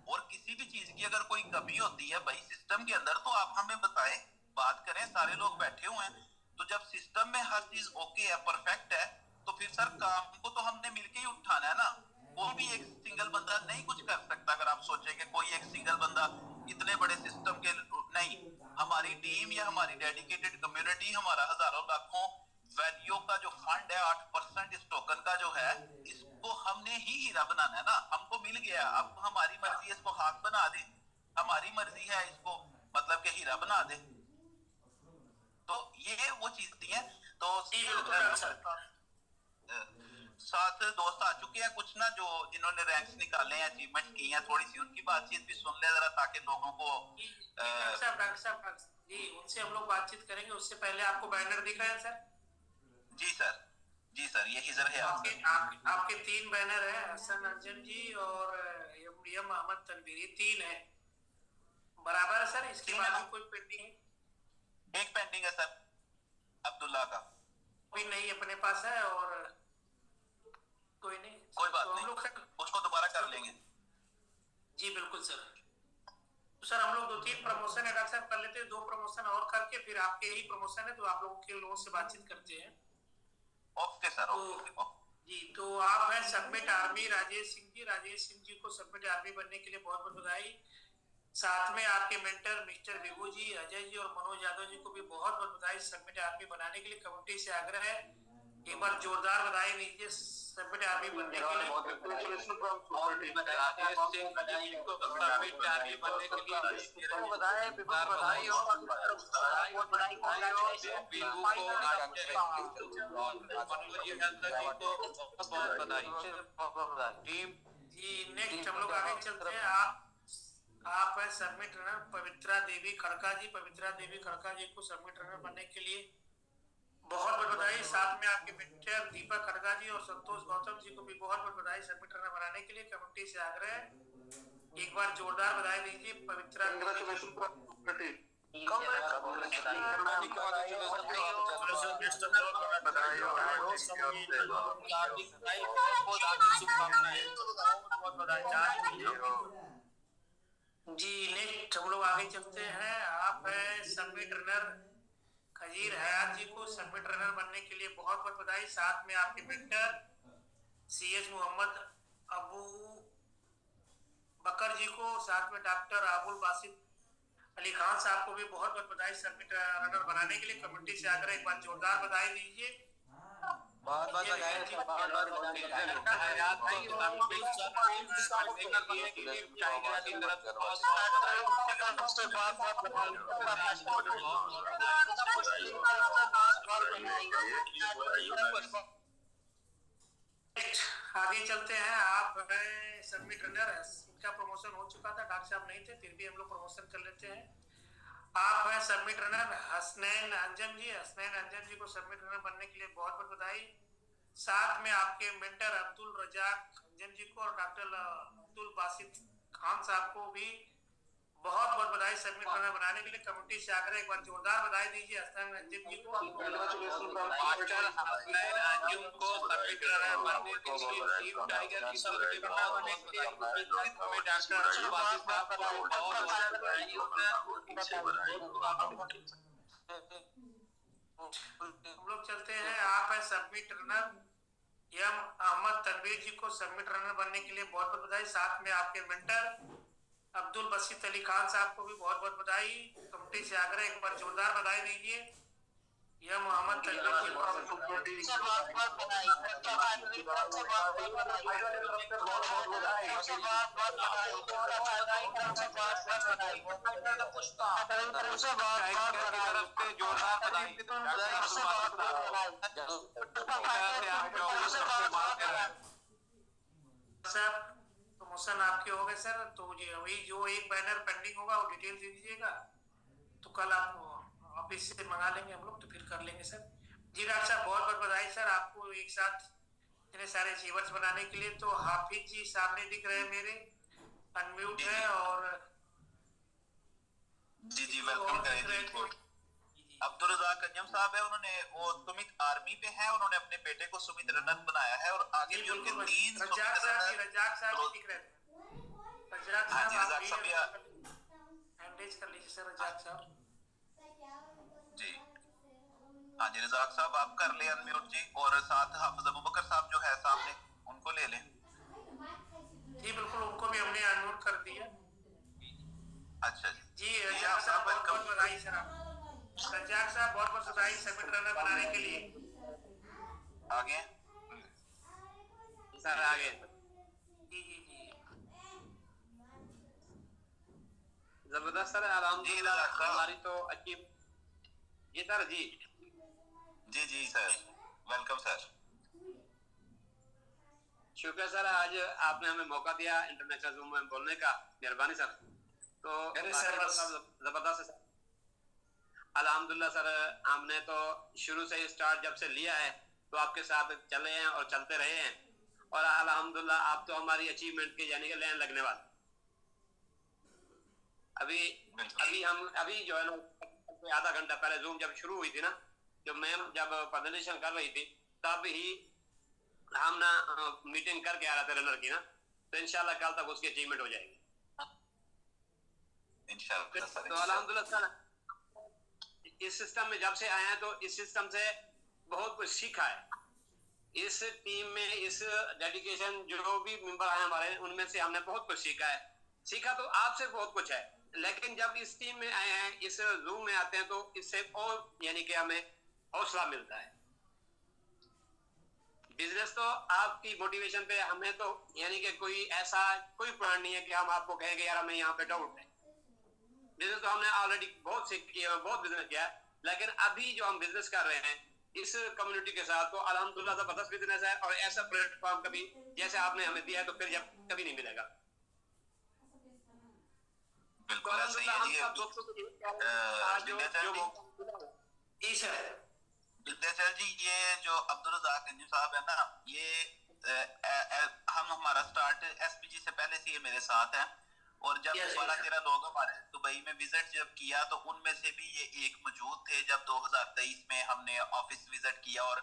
और किसी भी चीज की अगर कोई कमी होती है भाई सिस्टम के अंदर, तो आप हमें बताएं, बात करें, सारे लोग बैठे हुए हैं। तो जब सिस्टम में हर चीज ओके है, परफेक्ट है, तो फिर सर काम को तो हमने मिलके ही उठाना है ना। कोई भी एक सिंगल बंदा नहीं कुछ कर सकता। अगर आप सोचें कि कोई एक सिंगल बंदा इतने बड़े सिस्टम के, नहीं, हमारी टीम या हमारी डेडिकेटेड कम्युनिटी, हमारा हजारों लाखों वैल्यू का जो फंड है, 8% इस टोकन का जो है, इसको हमने ही हीरा बनाना है ना। हमको मिल गया, अब हमारी मर्जी है इसको हाथ बना दे, हमारी मर्जी है इसको मतलब के हीरा बना दे। तो ये वो चीज है। तो साथ दोस्त आ चुके हैं कुछ ना, जो जिन्होंने रैंक्स निकाले हैं, अचीवमेंट की हैं, थोड़ी सी उनकी बातचीत भी सुन ले जरा, ताकि लोगों को जी उनसे हम लोग बातचीत करेंगे। उससे पहले आपको बैनर दिख रहे हैं सर? जी सर, जी सर, ये हिजर है आपके 3 बैनर है, हसन अंजन जी और एम मोहम्मद तनवीर, 3 है बराबर है सर। इसके बाद कोई पेंडिंग है? एक पेंडिंग है सर, अब्दुल्ला का कोई नहीं अपने पास है, और कोई नहीं, कोई बात तो नहीं, हम लोग उसको दोबारा कर लेंगे। जी बिल्कुल सर। तो सर हम लोग 2-3 प्रमोशन है डॉक्टर साहब कर लेते हैं, 2 प्रमोशन और करके फिर आपके ही प्रमोशन है तो आप लोगों के लोगों से बातचीत करते हैं। ओके सर, तो जी, तो आप हैं सबमिट आर्मी राजेश सिंह जी। राजेश सिंह जी को सबमिट आर्मी बनने के लिए बहुत बहुत बधाई। साथ में आपके मेंटर मिस्टर विभू जी, अजय जी और मनोज यादव जी को भी बहुत बहुत बधाई सबमिट आर्मी बनाने के लिए। कमेटी से आग्रह है एक बार जोरदार बधाई दीजिए सबमिट आर्मी बनने के लिए। जी नेक्स्ट हम लोग आगे चलते हैं। आप है सबमिट रनर पवित्रा देवी खड़का जी। पवित्रा देवी खड़का जी को सबमिट रनर बनने के लिए बहुत बहुत बधाई। साथ में आपके मिस्टर दीपक खड़का जी और संतोष गौतम जी को भी बहुत बहुत बधाई सबमिट रनर बनाने के लिए। कमेटी से आग्रह है एक बार जोरदार बधाई दीजिए पवित्रा। जी नेक्स्ट हम लोग आगे चलते हैं। आप है सबमिट रनर खजीर हयात जी को सबमिट रनर बनने के लिए बहुत बहुत बधाई। साथ में आपके मेंटर सीएच मोहम्मद अबू बकर जी को, साथ में डॉक्टर आबुल बासित अली खान साहब को भी बहुत बहुत बधाई सबमिट रनर बनाने के लिए। कमेटी से आकर एक बार जोरदार बधाई दीजिए। बहुत बहुत आगे चलते हैं। आप सबमिट रनर, इनका प्रमोशन हो चुका था, डॉक्टर साहब नहीं थे, फिर भी हम लोग प्रमोशन कर लेते हैं। आप हैं सबमिट रनर हसनैन अंजन जी। हसनैन अंजन जी को सबमिट रनर बनने के लिए बहुत बहुत बधाई। साथ में आपके मेंटर अब्दुल रजाक अंजन जी को और डॉक्टर अब्दुल बासित खान साहब को भी बहुत बहुत बधाई सबमिट रनर बनाने के लिए। कमेटी से आकर एक बार जोरदार बधाई दीजिए हस्तांग रंजीत जी को। मास्टर अपने अंजुम को सबमिट रनर बनने के लिए टीम टाइगर की सबमिट रनर बनने के लिए हमें डॉक्टर अब्दुल बासित साहब को बहुत बधाई हम लोग चलते हैं। आप है सबमिट रनर यम अहमद तनवीर जी को सबमिट रनर बनने के लिए बहुत बहुत बधाई। साथ में आपके मेंटर अब्दुल बसीत अली खान साहब को भी बहुत बहुत बधाई। कमेटी से आग्रह एक बार जोरदार बधाई दीजिए यह मोहम्मद तनवीर जी को। सर प्रमोशन आपके हो गए सर, तो ये अभी जो एक बैनर पेंडिंग होगा वो डिटेल दे दीजिएगा, तो कल आप ऑफिस से मंगा लेंगे हम लोग, तो फिर कर लेंगे सर। जी डॉक्टर साहब बहुत बहुत बधाई सर आपको एक साथ इतने सारे अचीवर्स बनाने के लिए। तो हाफिज जी सामने दिख रहे हैं मेरे, अनम्यूट है और जी वेलकम करें जी। अब्दुल रज़ाक अंजुम साहब है, उन्होंने वो सुमित आर्मी पे है, उन्होंने अपने बेटे को सुमित रनर बनाया है और आगे भी उनके 3 रजाक साहब दिख रहे हैं। रजाक साहब हैंडरेज कर लीजिए सर। रजाक साहब जी, हाँ जी रज़ाक साहब आप कर ले अनम्यूट जी, और साथ हाफिज अबू बकर साहब जो है सामने उनको ले लें। जी बिल्कुल, उनको भी हमने अनम्यूट कर दिया। अच्छा जी रजाक साहब बहुत बहुत बधाई सर आप। रजाक साहब बहुत बहुत बधाई सबमिट रनर बनाने के लिए। आगे सर आगे जी जी जी जबरदस्त सर, अल्हम्दुलिल्लाह हमारी तो अच्छी। जी सर जी सर वेलकम सर। शुक्र सर, आज आपने हमें मौका दिया इंटरनेशनल जूम में बोलने का, मेहरबानी सर। तो जबरदस्त सर, अल्हम्दुलिल्लाह सर, हमने तो शुरू से स्टार्ट जब से लिया है तो आपके साथ चले हैं और चलते रहे हैं, और अल्हम्दुलिल्लाह आप तो हमारी अचीवमेंट के यानी कि लाइन लगने वाले। अभी जो है ना आधा घंटा पहले जूम जब शुरू हुई थी ना, जब मैम जब प्रेजेंटेशन कर रही थी तब ही हम ना मीटिंग करके आ रहे थे रनर की ना, तो इंशाल्लाह कल तक उसकी अचीवमेंट हो जाएगी इंशाल्लाह। तो अल्हम्दुलिल्लाह सर, इस सिस्टम में जब से आए हैं तो इस सिस्टम से बहुत कुछ सीखा है। इस टीम में इस डेडिकेशन जो भी मेंबर आए हमारे, उनमें से हमने बहुत कुछ सीखा तो आपसे बहुत कुछ है, लेकिन जब इस टीम में आए हैं, इस जूम में आते हैं तो इससे और यानी कि हमें हौसला मिलता है। बिजनेस तो आपकी मोटिवेशन पे हमें तो यानी कि कोई ऐसा कोई पॉइंट नहीं है कि हम आपको कहेंगे यार हमें यहाँ पे डाउट है। बिजनेस तो हमने ऑलरेडी बहुत सीख किया, बहुत बिजनेस किया, लेकिन अभी जो हम बिजनेस कर रहे हैं इस कम्युनिटी के साथ, तो अल्हम्दुलिल्लाह जबरदस्त बिजनेस है, और ऐसा प्लेटफॉर्म कभी जैसे आपने हमें दिया है तो फिर जब कभी नहीं मिलेगा। बिल्कुल सही है जी। विद्याचल जी, ये जो अब्दुल रज़ाक अंजुम साहब है ना, ये हम हमारा स्टार्ट एसपीजी से पहले से ये मेरे साथ हैं, और जब 12-13 लोग हमारे दुबई में विजिट जब किया तो उनमें से भी ये एक मौजूद थे। जब 2023 में हमने ऑफिस विजिट किया और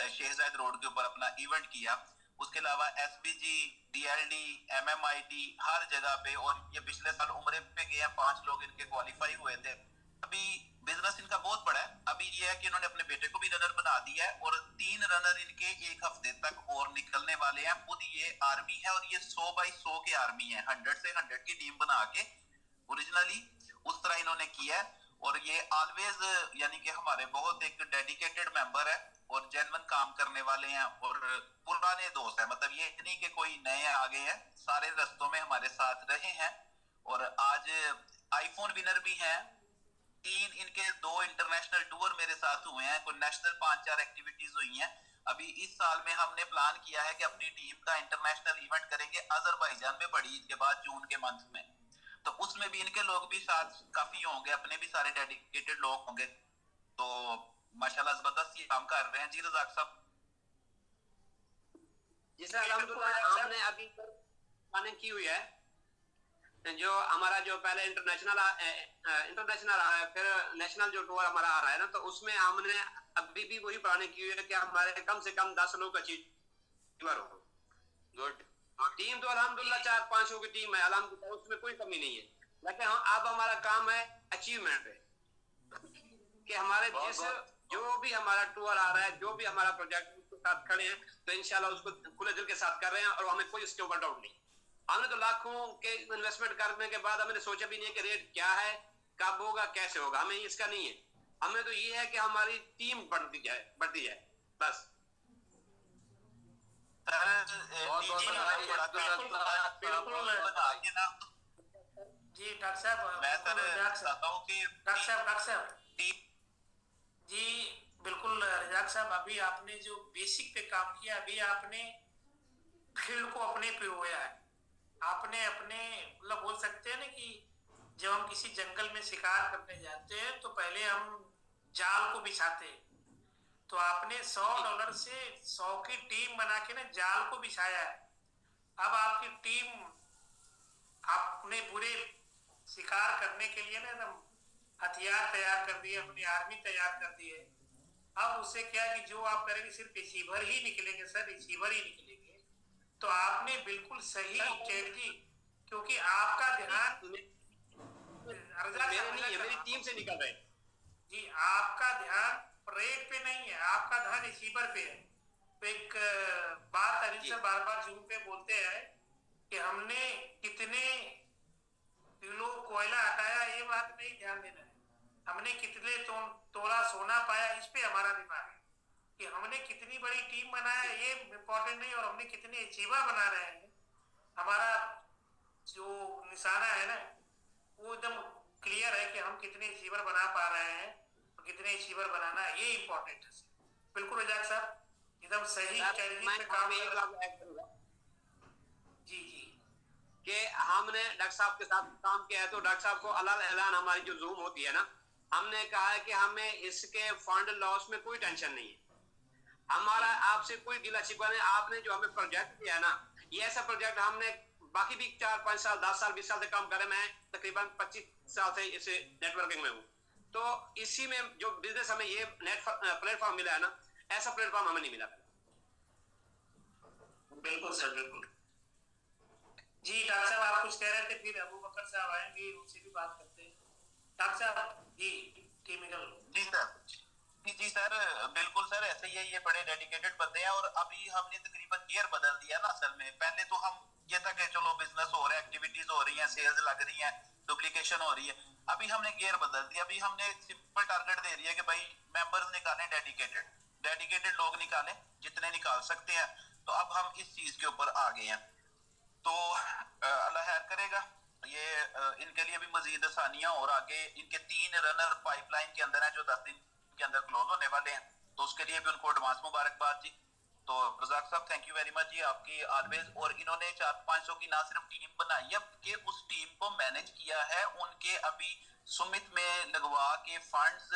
शेख ज़ायद रोड के ऊपर अपना इवेंट किया, उसके अलावा एसपीजी, डीएलडी, एमएमआईटी हर जगह पे, और ये पिछले साल उम्रे पे गए हैं, 5 लोग इनके क्वालिफाई हुए थे। अभी बिजनेस इनका बहुत बड़ा है। अभी ये है कि इन्होंने अपने बेटे को भी रनर बना दिया है, और 3 रनर इनके एक हफ्ते तक और निकलने वाले हैं। खुद ये आर्मी है, और ये 100 बाई 100 की आर्मी है, 100 से 100 की टीम बना के ओरिजिनली उस तरह इन्होंने किया है। और ये ऑलवेज यानी कि हमारे बहुत एक डेडिकेटेड मेंबर है और जेन्युइन काम करने वाले हैं, और पुराने दोस्त हैं। मतलब ये नहीं कि कोई नए आगे हैं, सारे रस्तों में हमारे साथ रहे हैं। और आज आईफोन विनर भी हैं। 3 इनके 2 इंटरनेशनल टूर मेरे साथ हुए हैं, कोई नेशनल 5-4 एक्टिविटीज हुई हैं। अभी इस साल में हमने प्लान किया है कि अपनी टीम का इंटरनेशनल इवेंट करेंगे अजरबैजान में बड़ी ईद के बाद जून के मंथ में, तो उसमें भी इनके लोग भी साथ काफी होंगे, अपने भी सारे डेडिकेटेड लोग होंगे। तो माशाल्लाह जबरदस्त ये काम कर रहे हैं। जी रज़ाक साहब। जी सर, अल्हम्दुलिल्लाह हमने अभी प्लानिंग की हुई है जो हमारा जो पहले इंटरनेशनल आ रहा है, फिर नेशनल जो टूर हमारा आ रहा है ना, तो उसमें हमने अभी भी वही प्लानिंग की है कि हमारे कम से कम 10 लोग अचीवर हो। गुड। टीम तो अल्हम्दुलिल्लाह 4-5 की टीम है, अल्हम्दुलिल्लाह, उसमें कोई कमी नहीं है। लेकिन अब हमारा काम है अचीवमेंट पे, कि हमारे जो भी हमारा टूर आ रहा है, जो भी हमारा प्रोजेक्ट उसके साथ खड़े हैं, तो इंशाल्लाह उसको खुले दिल के साथ कर रहे हैं और हमें कोई इसके ऊपर डाउट नहीं। हमने तो लाखों के इन्वेस्टमेंट करने के बाद हमने सोचा भी नहीं है कि रेट क्या है, कब होगा, कैसे होगा, हमें इसका नहीं है। हमें तो ये है कि हमारी टीम बढ़ती जाए बस। जी डॉक्टर साहब, मैं चाहता हूँ कि डॉक्टर साहब जी बिल्कुल रजाक साहब, अभी आपने जो बेसिक पे काम किया, अभी आपने फील्ड को अपने पे होया है। आपने अपने मतलब बोल सकते हैं ना कि जब हम किसी जंगल में शिकार करने जाते हैं तो पहले हम जाल को बिछाते हैं, तो आपने $100 से 100 की टीम बना के ना जाल को बिछाया है। अब आपकी टीम, आपने पूरे शिकार करने के लिए ना एकदम हथियार तैयार कर दिए, अपनी आर्मी तैयार कर दी है। अब उससे क्या है कि जो आप करेंगे सिर्फ रिसीवर ही निकलेंगे सर, रिसीवर ही निकलेंगे। तो आपने बिल्कुल सही स्ट्रेटजी, क्योंकि आपका ध्यान मेरी टीम से निकल रहे हैं जी, आपका ध्यान रेट पे नहीं है, आपका ध्यान रिसीवर पे है। तो एक बात अनिल सर बार बार जूम पे बोलते हैं कि हमने कितने किलो कोयला हटाया, ये बात नहीं ध्यान देना है। हमने कितने तोला सोना पाया, इस पे हमारा दिमाग है। कि हमने कितनी बड़ी टीम बनाया ये इम्पोर्टेंट नहीं, और हमने कितने अचीवर बना रहे हैं, हमारा जो निशाना है ना वो एकदम क्लियर है कि हम कितने अचीवर बना पा रहे हैं और कितने अचीवर बनाना है, ये इम्पोर्टेंट है। बिल्कुल रजाक साहब, एकदम सही स्ट्रेटजी पे काम कर। जी जी, कि हमने डॉक्टर साहब के साथ काम किया है, तो डॉक्टर साहब को अलाल ऐलान हमारी जो जूम होती है ना, हमने कहा है कि हमें इसके फंड लॉस में कोई टेंशन नहीं है, हमारा आपसे कोई गिला शिकवा नहीं। आपने जो हमें प्रोजेक्ट दिया है ना, ये ऐसा प्रोजेक्ट हमने बाकी भी 4-5 साल 10 साल 20 साल से काम करे, मैं तकरीबन 25 साल से इसे नेटवर्किंग में हूँ, तो इसी में जो बिजनेस हमें ये नेट प्लेटफॉर्म मिला है ना, ऐसा प्लेटफॉर्म हमें नहीं मिला। बिल्कुल सर, बिल्कुल। जी डॉक्टर साहब, आप कुछ कह रहे थे, फिर अबू बकर साहब आएंगे, उनसे भी बात करते हैं। डॉक्टर साहब जी, केमिकल। जी सर, बिल्कुल सर, ऐसे ही है, ये बड़े डेडिकेटेड बंदे हैं। और अभी हमने तकरीबन गियर बदल दिया ना। असल में पहले तो हम ये था कि चलो बिजनेस हो रहा है, एक्टिविटीज हो रही हैं, सेल्स लग रही हैं, डुप्लीकेशन हो रही है। अभी हमने गियर बदल दिया, अभी हमने सिंपल टारगेट दे रही है कि भाई मेंबर्स निकालें, डेडिकेटेड लोग निकालें, जितने निकाल सकते हैं। तो अब हम इस चीज के ऊपर आ गए हैं, तो अल्लाह खैर करेगा। ये इनके लिए भी मजीद आसानियां, और आगे इनके 3 रनर पाइपलाइन के अंदर हैं जो 10 दिन के अंदर क्लोज होने वाले हैं, तो उसके लिए भी उनको एडवांस मुबारकबाद जी। तो रजाक साहब, थैंक यू वेरी मच जी, आपकी ऑलवेज। और इन्होंने 400-500 की ना सिर्फ टीम बनाई है, कि उस टीम को मैनेज किया है, उनके अभी सुमित में लगवा के फंड्स,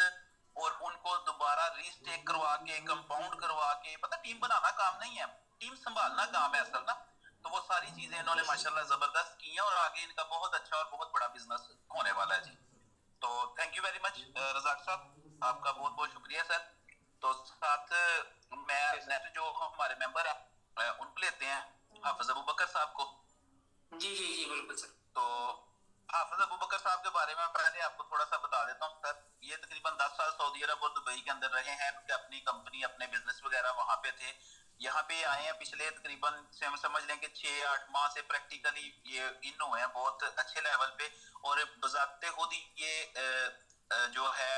और उनको दोबारा रीस्टेक करवा के, कंपाउंड करवा के, पता टीम बनाना काम नहीं है, टीम संभालना काम है असल ना। तो वो सारी चीजें इन्होंने माशाल्लाह जबरदस्त की हैं, और आगे इनका बहुत अच्छा और बहुत बड़ा बिजनेस होने वाला है जी। तो thank you very much Razak साहब, आपका बहुत बहुत शुक्रिया सर। तो साथ मैं नेक्स्ट जो हमारे मेंबर है उनको लेते हैं, हाफिज अबू बकर साहब को। जी जी जी बिल्कुल सर। तो हाफिज अबू बकर साहब के बारे में पहले आपको थोड़ा सा बता देता हूँ सर। ये तकरीबन 10 साल सऊदी अरब और दुबई के अंदर रहे हैं, क्योंकि अपनी कंपनी, अपने बिजनेस वगैरह वहां पे थे। यहाँ पे आए हैं पिछले तकरीबन से समझ लें कि 6-8 माह से प्रैक्टिकली ये इन हुए हैं बहुत अच्छे लेवल पे। और बजाते खुद ये जो है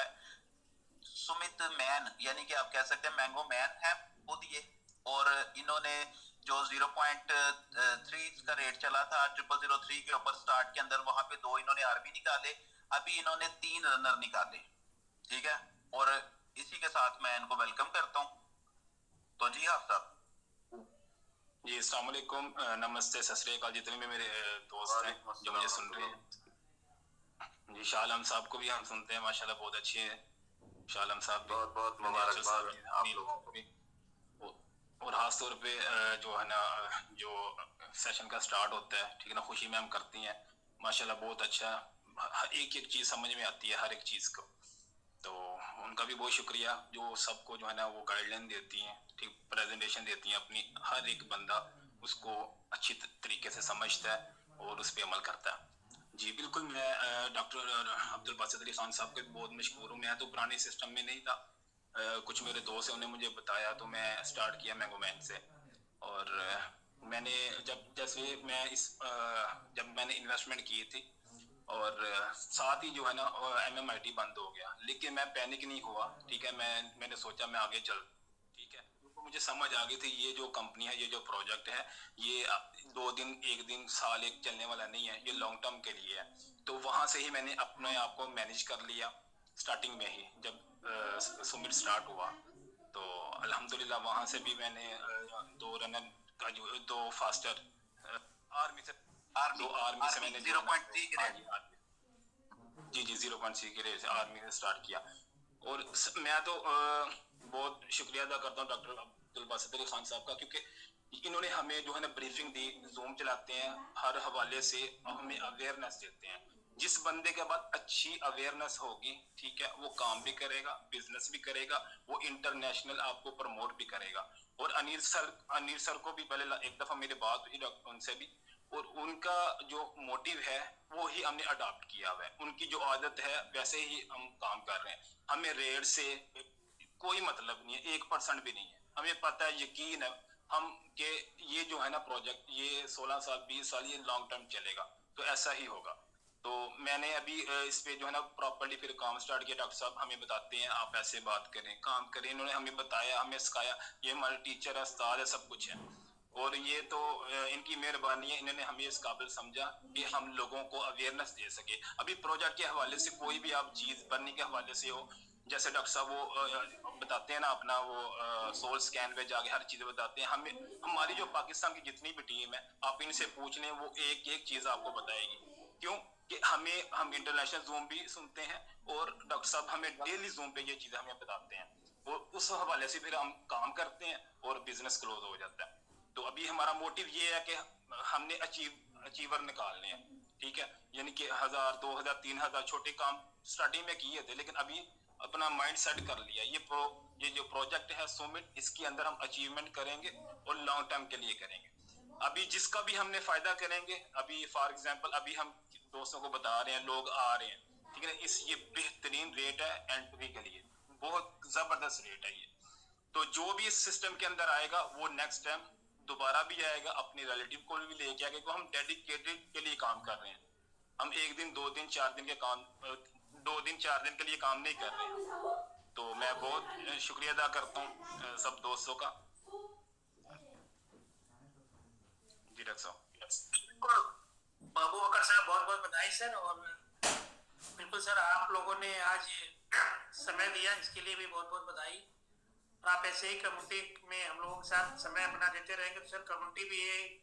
सुमित मैन, यानी कि आप कह सकते हैं मैंगो मैन है खुद ये। और इन्होंने जो 0.3 का रेट चला था 0003 के ऊपर स्टार्ट के अंदर, वहां पे 2 इन्होंने आरबी निकाले, अभी इन्होंने 3 रनर निकाले, ठीक है। और इसी के साथ मैं इनको वेलकम करता हूँ। तो जी हाँ साहब जी, अस्सलाम वालेकुम, नमस्ते, सत श्री अकाल, जितने भी मेरे दोस्त हैं जो मुझे सुन रहे हैं जी। शाह आलम साहब को भी हम सुनते हैं, माशाल्लाह बहुत अच्छे हैं शाह आलम साहब, बहुत बहुत मुबारकबाद आप लोगों को भी। और खास तौर पे जो है ना, जो सेशन का स्टार्ट होता है, ठीक है ना, खुशी में हम करती हैं, माशाल्लाह बहुत अच्छा, एक एक चीज़ समझ में आती है हर एक चीज़ को। तो उनका भी बहुत शुक्रिया जो सबको जो है ना वो गाइडलाइन देती हैं, ठीक प्रेजेंटेशन देती हैं अपनी, हर एक बंदा उसको अच्छी तरीके से समझता है और उस पर अमल करता है। जी बिल्कुल, मैं डॉक्टर अब्दुल बासित अली खान साहब के बहुत मशहूर हूँ। मैं तो पुराने सिस्टम में नहीं था, कुछ मेरे दोस्त हैं उन्हें मुझे बताया तो मैं स्टार्ट किया मैंगोमैन से। और मैंने जैसे मैं जब मैंने इन्वेस्टमेंट की थी और साथ ही जो है ना MMIT बंद हो गया, लेकिन मैं पैनिक नहीं हुआ, ठीक है। मैंने सोचा मैं आगे चल, ठीक है, क्योंकि मुझे समझ आ गई थी ये जो कंपनी है, ये जो प्रोजेक्ट है, ये 2 दिन 1 दिन साल एक चलने वाला नहीं है, ये लॉन्ग टर्म के लिए है। तो वहां से ही मैंने अपने आप को मैनेज कर लिया स्टार्टिंग में ही, जब सुमित स्टार्ट हुआ तो अल्हम्दुलिल्लाह वहां से भी मैंने 2 रनर का जो 2 फास्टर आर्मी से मैंने 0.3 ग्रेड, जी 0.3 ग्रेड आर्मी से स्टार्ट किया। और मैं तो बहुत शुक्रिया अदा करता हूँ डॉक्टर अब्दुल बासित अली खान साहब का, क्योंकि इन्होंने हमें जो है ना ब्रीफिंग दी, जूम चलाते हैं, हर हवाले से हमें अवेयरनेस देते हैं। जिस बंदे के बाद अच्छी अवेयरनेस होगी, ठीक है, वो काम भी करेगा, बिजनेस भी करेगा, वो इंटरनेशनल आपको प्रमोट भी करेगा। और अनिल सर को भी पहले एक दफा मेरी बात हुई उनसे भी, और उनका जो मोटिव है वो ही हमने अडॉप्ट किया हुआ है। उनकी जो आदत है वैसे ही हम काम कर रहे हैं। हमें रेट से कोई मतलब नहीं है, 1% भी नहीं है। हमें पता है, यकीन है हम के ये जो है ना प्रोजेक्ट, ये 16 साल 20 साल ये लॉन्ग टर्म चलेगा, तो ऐसा ही होगा। तो मैंने अभी इस पे जो है ना प्रॉपर्ली फिर काम स्टार्ट किया। डॉक्टर साहब हमें बताते हैं आप ऐसे बात करें, काम करें, इन्होंने हमें बताया, हमें सिखाया। ये हमारे टीचर है, उस्ताद है, सब कुछ है। और ये तो इनकी मेहरबानी है, इन्होंने हमें इस काबिल समझा कि हम लोगों को अवेयरनेस दे सके। अभी प्रोजेक्ट के हवाले से कोई भी आप चीज बनने के हवाले से हो, जैसे डॉक्टर साहब वो बताते हैं ना अपना वो सोल स्कैन पे जाके हर चीज बताते हैं। हमें हमारी जो पाकिस्तान की जितनी भी टीम है, आप इनसे पूछ लें, वो एक एक चीज आपको बताएगी। क्यों कि हम इंटरनेशनल जूम भी सुनते हैं और डॉक्टर साहब हमें डेली जूम पे ये चीजें हमें बताते हैं, और उस हवाले से फिर हम काम करते हैं और बिजनेस क्लोज हो जाता है। तो अभी हमारा मोटिव ये है कि हमने अचीवर निकालने हैं, ठीक है, यानी कि 1000 2000 3000 छोटे काम स्टार्टिंग में किए थे, लेकिन अभी अपना माइंड सेट कर लिया। ये जो प्रोजेक्ट है सुमित, इसके अंदर हम अचीवमेंट करेंगे और लॉन्ग टर्म के लिए करेंगे। अभी जिसका भी हमने फायदा करेंगे, अभी फॉर एग्जांपल अभी हम दोस्तों को बता रहे हैं, लोग आ रहे हैं, ठीक है, ये बेहतरीन रेट है एंट्री के लिए, बहुत जबरदस्त रेट है ये। तो जो भी इस सिस्टम के अंदर आएगा वो नेक्स्ट टाइम दोबारा भी आएगा, अपनी रिलेटिव को भी लेके आएगा, क्योंकि हम डेडिकेटेड के लिए काम कर रहे हैं। हम 1 दिन 2 दिन 4 दिन के काम 2 दिन 4 दिन के लिए काम नहीं कर रहे हैं। तो मैं बहुत शुक्रिया अदा करता हूँ सब दोस्तों का। जी डॉक्टर साहब। बाबू बकर साहब बहुत बहुत बधाई सर। और बिल्कुल सर, आप लोगों ने आज समय दिया, इसके लिए भी बहुत बहुत बधाई। और आप ऐसे ही कम्युनिटी में हम लोगों के साथ समय अपना देते रहेंगे तो सर कम्युनिटी भी ये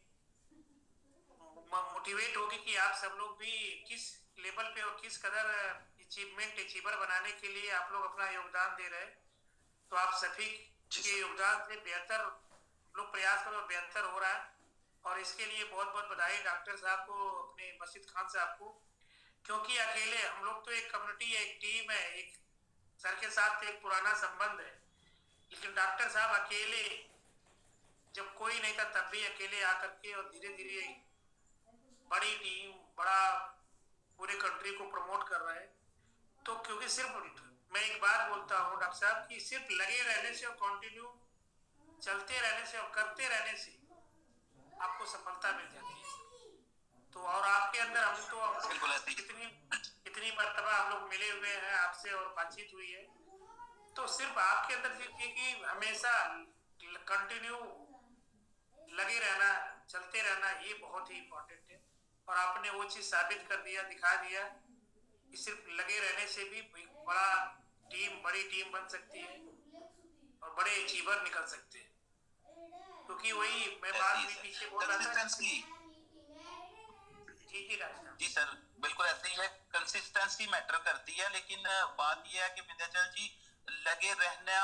मोटिवेट होगी कि आप सब लोग भी किस लेवल पे और किस कदर अचीवर बनाने के लिए आप लोग अपना योगदान दे रहे हैं। तो आप सभी के योगदान से बेहतर लोग प्रयास करो, बेहतर हो रहा है। और इसके लिए बहुत बहुत बधाई डॉक्टर साहब को, अपने मस्जिद खान साहब को, क्योंकि अकेले हम लोग तो एक कम्युनिटी है, एक टीम है, एक सर के साथ एक पुराना संबंध है। लेकिन डॉक्टर साहब अकेले, जब कोई नहीं था तब भी अकेले आकर के और धीरे धीरे बड़ी टीम, बड़ा पूरे कंट्री को प्रमोट कर रहे हैं। तो क्योंकि सिर्फ मैं एक बात बोलता हूँ डॉक्टर साहब कि सिर्फ लगे रहने से और कंटिन्यू चलते रहने से और करते रहने से आपको सफलता मिल जाती है। तो और आपके अंदर हम लोग कितनी मर्तबा हम लोग मिले हुए हैं आपसे और बातचीत हुई है, तो सिर्फ आपके अंदर कि हमेशा कंटिन्यू लगे रहना, चलते रहना, ये बहुत ही इम्पोर्टेंट है। और आपने वो चीज साबित कर दिया, दिखा दिया कि सिर्फ लगे रहने से भी बड़ी टीम बन सकती है और बड़े अचीवर निकल सकते हैं। क्योंकि वही मैं बात भी पीछे बोल रहा था। जी सर, बिल्कुल ऐसे ही है, कंसिस्टेंसी मैटर करती है। लेकिन बात यह है कि विंध्याचल जी, लगे रहना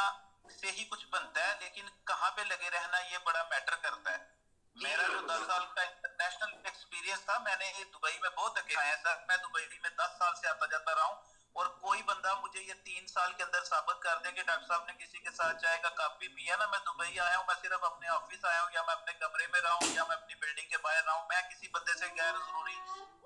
से ही कुछ बनता है, लेकिन कहाँ पे लगे रहना ये बड़ा मैटर करता है। मेरा जो 10 साल का इंटरनेशनल एक्सपीरियंस था, मैंने दुबई में बहुत धक्के खाए हैं सर। मैं दुबई में 10 साल से आता जाता रहा हूँ, और कोई बंदा मुझे ये 3 साल के अंदर साबित कर दे कि डॉक्टर साहब ने किसी के साथ चाय का कप भी पिया ना, मैं दुबई आया हूँ, मैं सिर्फ अपने ऑफिस आया हूँ, या मैं अपने कमरे में रहा हूँ, या मैं अपनी बिल्डिंग के बाहर रहा हूँ, मैं किसी बंदे से गैर जरूरी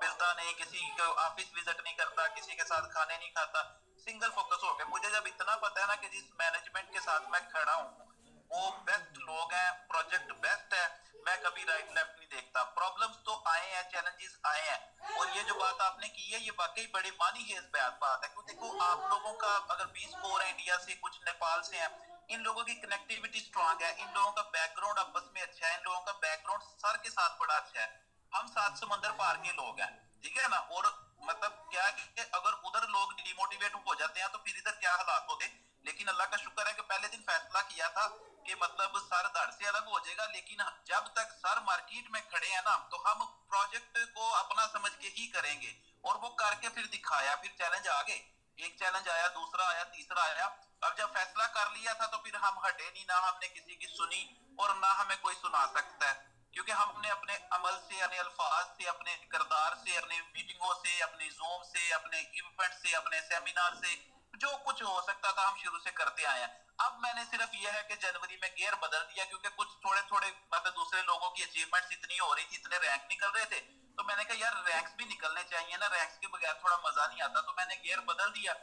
मिलता नहीं, किसी को ऑफिस विजिट नहीं करता, किसी के साथ खाने नहीं खाता, सिंगल फोकस हो गया। मुझे जब इतना पता है ना कि जिस मैनेजमेंट के साथ मैं खड़ा हूँ वो बेस्ट लोग हैं, प्रोजेक्ट बेस्ट है, मैं कभी राइट लेफ्ट नहीं देखता। प्रॉब्लम्स तो आए हैं, चैलेंजेस आए हैं, और ये जो बात आपने की है ये वाकई बड़ी मानी है, इस बात है। क्योंकि देखो आप लोगों का अगर 20 कोर है इंडिया से, कुछ नेपाल से हैं, इन लोगों की कनेक्टिविटी स्ट्रांग है, इन लोगों का बैकग्राउंड आपस में अच्छा है, इन लोगों का बैकग्राउंड सर के साथ बड़ा अच्छा है। हम 7 समंदर पार के लोग हैं, ठीक है ना। और मतलब क्या है कि अगर उधर लोग डिमोटिवेट हो जाते हैं तो फिर इधर क्या हालात होते। लेकिन अल्लाह का शुक्र है कि पहले दिन फैसला किया था कि मतलब सर धड़ से अलग हो जाएगा, लेकिन जब तक सर मार्केट में खड़े हैं ना तो हम प्रोजेक्ट को अपना समझ के ही करेंगे, और वो करके फिर दिखाया। फिर चैलेंज आ गए, एक चैलेंज आया, दूसरा आया, तीसरा आया। अब जब फैसला कर लिया था तो फिर हम हटे नहीं, ना हमने किसी की सुनी और ना हमें कोई सुना सकता है, क्योंकि हमने अपने अमल से, अपने अल्फाज से, अपने किरदार से, अपने मीटिंगों से, अपने जूम से, अपने इवेंट से, अपने सेमिनार से, जो कुछ हो सकता था हम शुरू से करते आए हैं। अब मैंने सिर्फ यह है कि जनवरी में गियर बदल दिया, क्योंकि कुछ थोड़े थोड़े मतलब दूसरे लोगों की अचीवमेंट्स इतनी हो रही थी, इतने रैंक निकल रहे थे, तो मैंने कहा यार रैंक्स भी निकलने चाहिए ना, रैंक्स के बगैर थोड़ा मजा नहीं आता, तो मैंने गियर बदल दिया।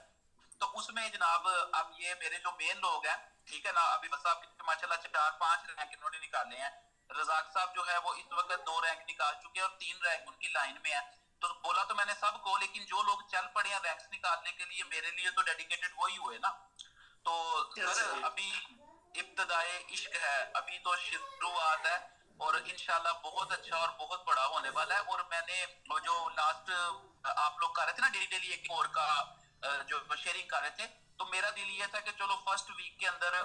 तो उसमें जनाब अब ये मेरे जो मेन लोग हैं, ठीक है ना, अभी बस आपके माशाल्लाह 4-5 रैंक इन्होंने निकाले हैं। रजाक साहब जो है वो इस वक्त 2 रैंक निकाल चुके हैं और 3 रैंक उनकी लाइन में है। तो बोला तो मैंने सबको, लेकिन जो लोग चल पड़े हैं रैंक्स निकालने के लिए, मेरे लिए तो डेडिकेटेड वही हुए ना। तो सर अभी इब्तदाए इश्क है, अभी तो शुरुआत है, और इंशाल्लाह बहुत अच्छा और बहुत बड़ा होने वाला है। और मैंने वो जो लास्ट आप लोग कर रहे थे ना डेली एक और का जो शेयरिंग कर रहे थे, तो मेरा दिल ये था कि चलो फर्स्ट वीक के अंदर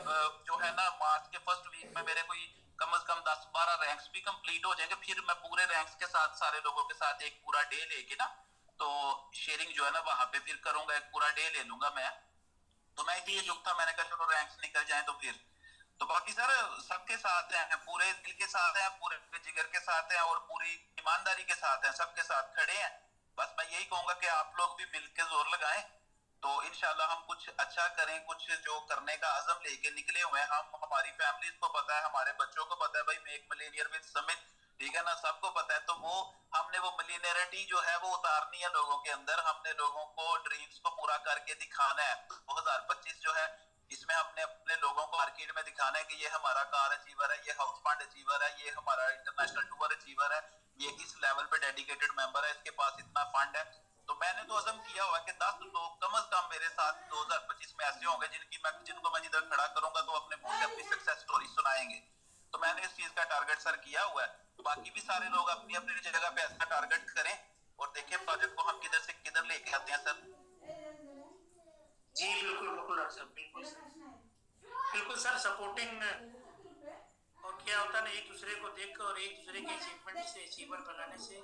जो है ना, मार्च के फर्स्ट वीक में मेरे कोई कम से कम 10-12 रैंक्स भी कंप्लीट हो जाएंगे, फिर मैं पूरे रैंक्स के साथ सारे लोगों के साथ एक पूरा डे लेके ना, तो शेयरिंग जो है ना वहां पे फिर करूंगा, एक पूरा डे ले लूंगा मैं। तो मैं इसलिए चुप था, मैंने कहा चलो रैंक्स निकल जाए तो फिर। तो बाकी सर सबके साथ हैं, पूरे दिल के साथ हैं, पूरे जिगर के साथ हैं, और पूरी ईमानदारी के साथ हैं, सबके साथ खड़े हैं। बस मैं यही कहूंगा कि आप लोग भी मिलकर जोर लगाएं, तो इंशाल्लाह हम कुछ अच्छा करें, कुछ जो करने का आज़म लेके निकले हुए हैं हम। हमारी फैमिलीज को पता है, हमारे बच्चों को पता है भाई मेक मिलियनियर विद समिट, ठीक है ना, सबको पता है। तो वो हमने वो मिलियनरिटी जो है वो उतारनी है लोगों के अंदर, हमने लोगों को ड्रीम्स को पूरा करके दिखाना है। 2025 जो है इसमें हमने अपने लोगों को मार्केट में दिखाना है कि ये हमारा कार अचीवर है, ये हाउस फंड अचीवर है, ये हमारा इंटरनेशनल टूर अचीवर है, ये इस लेवल पे डेडिकेटेड मेंबर है, इसके पास इतना फंड है। तो मैंने तो अज़म किया हुआ कि 10 लोग कम से कम मेरे साथ 2025 में ऐसे होंगे जिनको मैं जिधर खड़ा करूंगा तो अपने मुंह से अपनी सक्सेस स्टोरी सुनाएंगे। तो मैंने इस चीज का टारगेट सर किया हुआ है। बाकी भी सारे लोग अपनी अपनी जगह पे ऐसा टारगेट करें और देखें प्रोजेक्ट को हम किधर से किधर लेके आते हैं सर। जी बिल्कुल बिल्कुल डॉक्टर साहब, बिल्कुल सर सपोर्टिंग। और क्या होता है ना, एक दूसरे को देख कर और एक दूसरे के अचीवमेंट से अचीवर बनाने से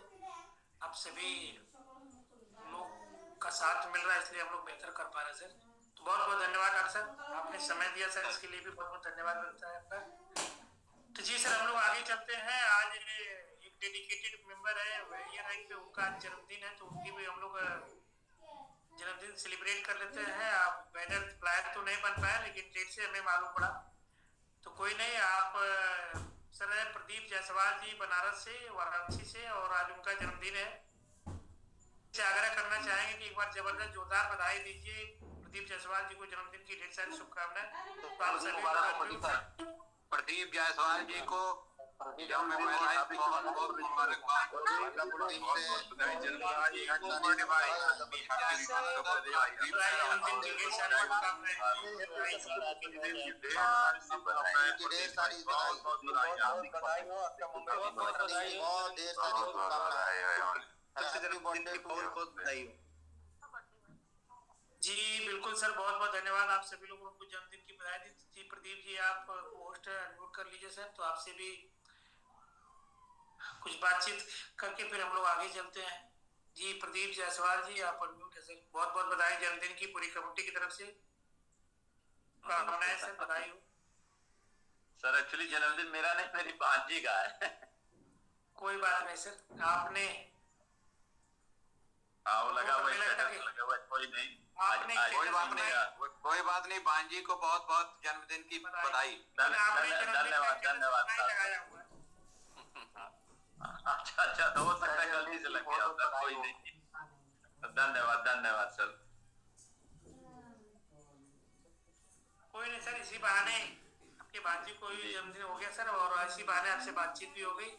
आप सभी लोग का साथ मिल रहा है, इसलिए हम लोग बेहतर कर पा रहे हैं सर। तो बहुत बहुत धन्यवाद डॉक्टर साहब, आपने समय दिया सर, इसके लिए भी बहुत बहुत धन्यवाद मिलता है आपका। तो जी सर हम लोग आगे चलते हैं। आज एक डेडिकेटेड मेंबर है वेरियर राइट पे, उनका जन्मदिन है, तो उनकी भी हम लोग जन्मदिन सेलिब्रेट कर लेते हैं। आप बैनर फ्लायर तो नहीं बन पाया, लेकिन डेट से हमें मालूम पड़ा, तो कोई नहीं। आप सर है प्रदीप जायसवाल जी बनारस से, वाराणसी से, और आज उनका जन्मदिन है। आग्रह करना चाहेंगे कि एक बार जबरदस्त जोरदार बधाई दीजिए प्रदीप जायसवाल जी को, जन्मदिन की ढेर सारी शुभकामनाएं। तो आप सभी प्रदीप जायसवाल जी को जी बिल्कुल सर, बहुत बहुत धन्यवाद। आप सभी लोगों को जन्मदिन की बधाई दी। प्रदीप जी आप होस्ट अनम्यूट कर लीजिए सर, तो आपसे भी कुछ बातचीत करके फिर हम लोग आगे चलते हैं। जी प्रदीप जायसवाल जी आप अनम्यूट है सर, बहुत बहुत बधाई जन्मदिन की पूरी कमेटी की तरफ से। कामनाएं सर, बधाई हो सर। एक्चुअली जन्मदिन मेरा नहीं, मेरी भांजी का है। कोई बात नहीं सर, आपने आओ लगा हुआ हमें लगता कि लगा हुआ कोई नहीं। आपने कोई बात नहीं, कोई बात नहीं। बांजी को बहुत बहुत जन्मदिन की बधाई। धन्यवाद धन्यवाद लगाया हुआ है। अच्छा अच्छा, तो हो सकता है गलती से लग गया होगा, कोई नहीं। धन्यवाद धन्यवाद सर। कोई नहीं सर, इसी बहाने आपके बातचीत को भी जन्मदिन हो गया सर, और इसी बहाने आपसे बातचीत भी हो गई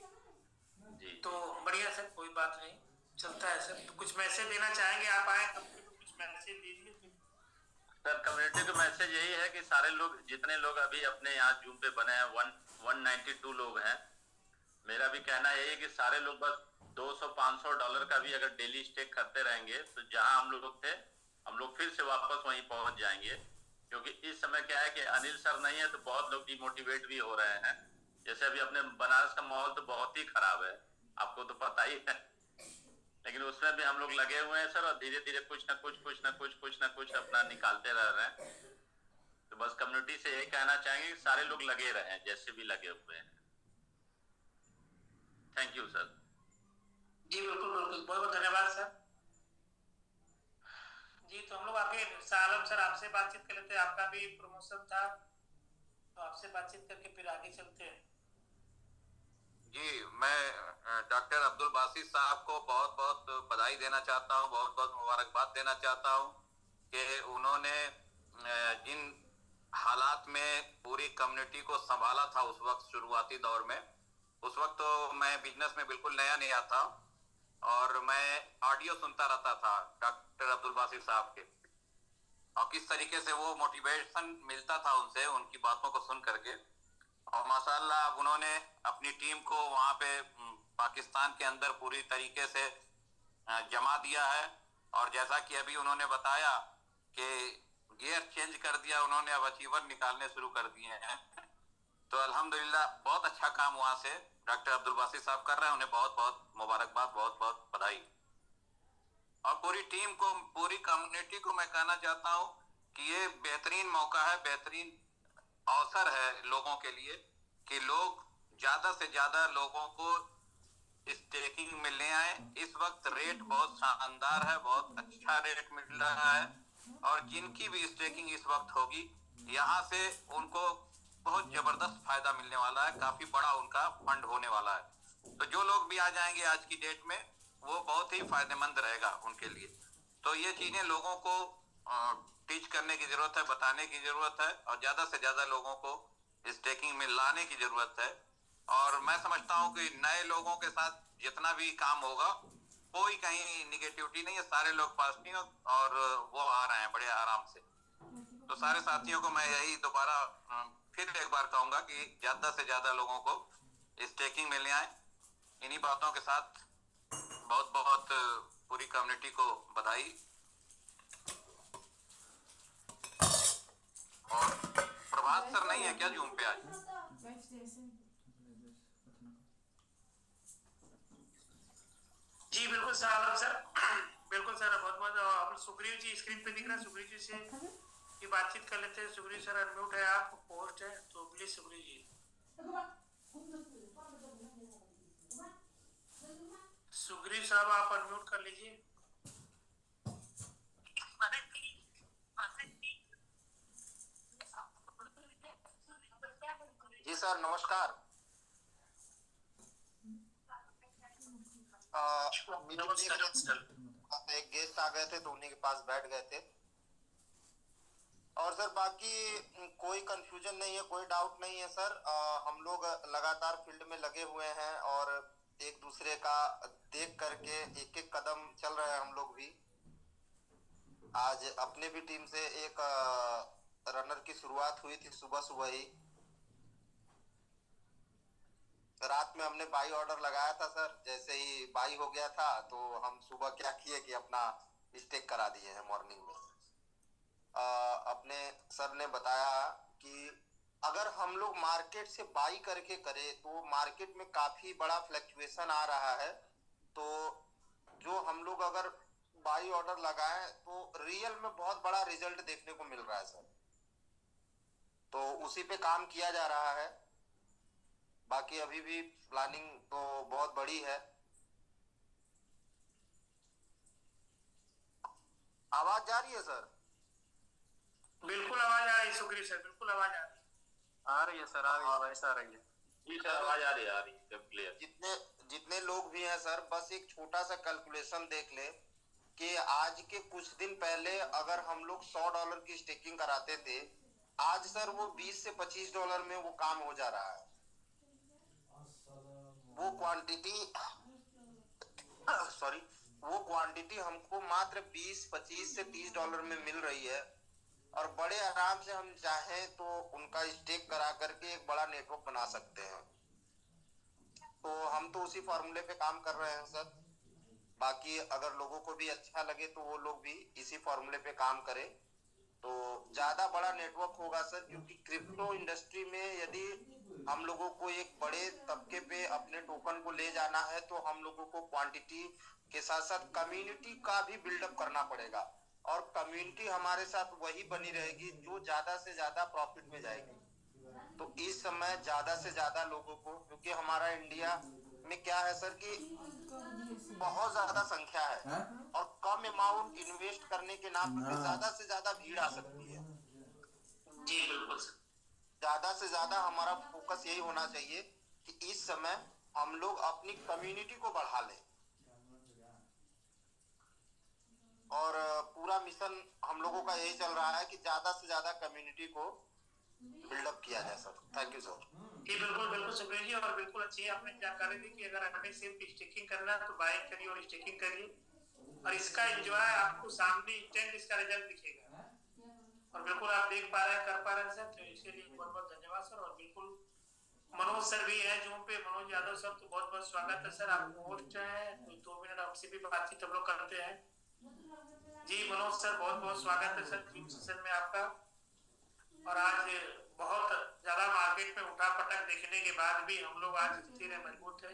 जी तो बढ़िया सर, कोई बात नहीं, चलता है सर। तो कुछ मैसेज देना चाहेंगे आप, आए कुछ मैसेज दीजिए सर। कम्युनिटी का मैसेज यही है कि सारे लोग, जितने लोग अभी अपने यहाँ जूम पे बने हैं, 192 लोग हैं। मेरा भी कहना यही है कि सारे लोग बस $200-500 का भी अगर डेली स्टेक करते रहेंगे तो जहां हम लोग थे, हम लोग फिर से वापस वहीं पहुंच जाएंगे। क्योंकि इस समय क्या है कि अनिल सर नहीं है तो बहुत लोग डिमोटिवेट भी हो रहे हैं। जैसे अभी अपने बनारस का माहौल तो बहुत ही खराब है, आपको तो पता ही है, लेकिन उसमें भी हम लोग लगे हुए हैं सर, और धीरे धीरे कुछ ना कुछ अपना निकालते रह रहे हैं। तो बस कम्युनिटी से यही कहना चाहेंगे कि सारे लोग लगे रहें जैसे भी लगे हुए हैं। Thank you sir. जी बिल्कुल बिल्कुल, बहुत बहुत धन्यवाद सर। जी तो हम लोग आगे सालम सर आपसे बातचीत कर लेते हैं, आपका भी प्रमोशन था तो आपसे बातचीत करके फिर आगे चलते हैं। जी, मैं डॉक्टर अब्दुल बासित साहब को बहुत बहुत बधाई देना चाहता हूँ, बहुत बहुत मुबारकबाद देना चाहता हूँ कि उन्होंने जिन हालात में पूरी कम्युनिटी को संभाला था उस वक्त शुरुआती दौर में, उस वक्त तो मैं बिजनेस में बिल्कुल नया था और मैं ऑडियो सुनता रहता था डॉक्टर अब्दुल बासित साहब के, और किस तरीके से वो मोटिवेशन मिलता था उनसे, उनकी बातों को सुन करके। और माशाल्लाह अब उन्होंने अपनी टीम को वहाँ पे पाकिस्तान के अंदर पूरी तरीके से जमा दिया है। और जैसा कि अभी उन्होंने बताया कि गियर चेंज कर दिया उन्होंने, अब अचीवर निकालने शुरू कर दिए हैं। तो अल्हम्दुलिल्लाह बहुत अच्छा काम वहाँ से डॉक्टर अब्दुल बासित साहब कर रहे हैं, उन्हें बहुत बहुत मुबारकबाद, बहुत बहुत बधाई। और पूरी टीम को, पूरी कम्युनिटी को मैं कहना चाहता हूँ कि ये बेहतरीन मौका है, बेहतरीन अवसर है लोगों के लिए कि लोग ज्यादा से ज्यादा लोगों को स्टेकिंग में ले आए। इस वक्त रेट बहुत शानदार है, बहुत अच्छा रेट मिल रहा है, और जिनकी भी स्टेकिंग इस वक्त होगी यहाँ से उनको बहुत जबरदस्त फायदा मिलने वाला है, काफी बड़ा उनका फंड होने वाला है। तो जो लोग भी आ जाएंगे आज की डेट में वो बहुत ही फायदेमंद रहेगा उनके लिए। तो ये चीजें लोगों को टीच करने की जरूरत है, बताने की जरूरत है, और ज्यादा से ज्यादा लोगों को स्टेकिंग में लाने की जरूरत है। और मैं समझता हूँ कि नए लोगों के साथ जितना भी काम होगा कोई कहीं निगेटिविटी नहीं है, सारे लोग पॉजिटिव और वो आ रहे हैं बड़े आराम से। तो सारे साथियों को मैं यही दोबारा फिर एक बार कहूंगा कि ज्यादा से ज्यादा लोगों को स्टेकिंग में ले आए। इन्हीं बातों के साथ बहुत बहुत पूरी कम्युनिटी को बधाई। और प्रभात सर नहीं है क्या जूम पे आज? जी बिल्कुल सालम सर, बिल्कुल सर, बहुत बहुत। अब सुग्रीव जी स्क्रीन पे दिख रहा है, सुग्रीव जी से ये बातचीत कर लेते हैं। सुग्रीव सर अनम्यूट है, आप पोस्ट है तो प्लीज सुग्रीव जी। सुग्रीव साहब आप अनम्यूट कर लीजिए। जी सर नमस्कार। एक गेस्ट आ गए थे तो उन्हीं के पास बैठ गए थे। और सर बाकी कोई कंफ्यूजन नहीं है, कोई डाउट नहीं है सर। हम लोग लगातार फील्ड में लगे हुए हैं और एक दूसरे का देख करके एक एक कदम चल रहे हैं हम लोग भी। आज अपने भी टीम से एक रनर की शुरुआत हुई थी सुबह ही। रात में हमने बाई ऑर्डर लगाया था सर, जैसे ही बाई हो गया था तो हम सुबह क्या किए कि अपना स्टेक करा दिए हैं मॉर्निंग में। अपने सर ने बताया कि अगर हम लोग मार्केट से बाई करके करें तो मार्केट में काफी बड़ा फ्लक्चुएशन आ रहा है, तो जो हम लोग अगर बाई ऑर्डर लगाएं तो रियल में बहुत बड़ा रिजल्ट देखने को मिल रहा है सर। तो उसी पे काम किया जा रहा है। बाकी अभी भी प्लानिंग तो बहुत बड़ी है। आवाज जा रही है सर? बिल्कुल आवाज आ रही है सुग्रीव सर, बिल्कुल आवाज आ रही है। आ रही है सर, आ रही है, वॉइस आ रही है। जी सर, आवाज आ रही है, सब क्लियर। जितने जितने लोग भी हैं सर, बस एक छोटा सा कैलकुलेशन देख ले कि आज के कुछ दिन पहले अगर हम लोग $100 की स्टेकिंग कराते थे, आज सर वो 20 से 25 डॉलर में वो काम हो जा रहा है। वो क्वांटिटी सॉरी वो क्वांटिटी हमको मात्र 20, 25 से 30 डॉलर में मिल रही है, और बड़े आराम से हम चाहें तो उनका स्टेक करा करके एक बड़ा नेटवर्क बना सकते हैं। तो हम तो उसी फॉर्मूले पे काम कर रहे हैं सर। बाकी अगर लोगों को भी अच्छा लगे तो वो लोग भी इसी फॉर्मूले पे काम करें तो ज्यादा बड़ा नेटवर्क होगा सर। क्योंकि क्रिप्टो इंडस्ट्री में यदि हम लोगों को एक बड़े तबके पे अपने टोकन को ले जाना है तो हम लोगों को क्वांटिटी के साथ साथ कम्युनिटी का भी बिल्डअप करना पड़ेगा, और कम्युनिटी हमारे साथ वही बनी रहेगी जो ज्यादा से ज्यादा प्रॉफिट में जाएगी। तो इस समय ज्यादा से ज्यादा लोगों को, क्योंकि हमारा इंडिया में क्या है सर कि बहुत ज्यादा संख्या है और कम अमाउंट इन्वेस्ट करने के नाम पे ज्यादा से ज्यादा भीड़ आ सकती है। जी बिल्कुल सर। ज्यादा से ज्यादा हमारा फोकस यही होना चाहिए कि इस समय हम लोग अपनी कम्युनिटी को बढ़ा लें, और पूरा मिशन हम लोगों का यही चल रहा है कि ज्यादा से ज्यादा कम्युनिटी को बिल्डअप किया जाए सर। Thank you sir. जी बिल्कुल बिल्कुल सुग्रीव जी, और बिल्कुल अच्छी है आपने जानकारी दी कि अगर हमें सिर्फ स्टेकिंग करना है तो बाइंग करिए और स्टेकिंग करिए, और इसका एंजॉय आपको सामने इंस्टेंट इसका रिजल्ट दिखेगा। और बिल्कुल आप देख पा रहे हैं, कर पा रहे हैं सर, तो इसके लिए बहुत बहुत धन्यवाद सर। और बिल्कुल मनोज सर भी है जूम पे, मनोज यादव सर, तो बहुत बहुत स्वागत है सर। आप होस्ट हैं तो 2 मिनट आपसे भी बातचीत हम लोग करते हैं। जी मनोज सर, बहुत बहुत स्वागत है सर टीम सेशन में आपका। और आज बहुत ज्यादा मार्केट में उठा पटक देखने के बाद भी हम लोग आज स्थिर है, मजबूत है,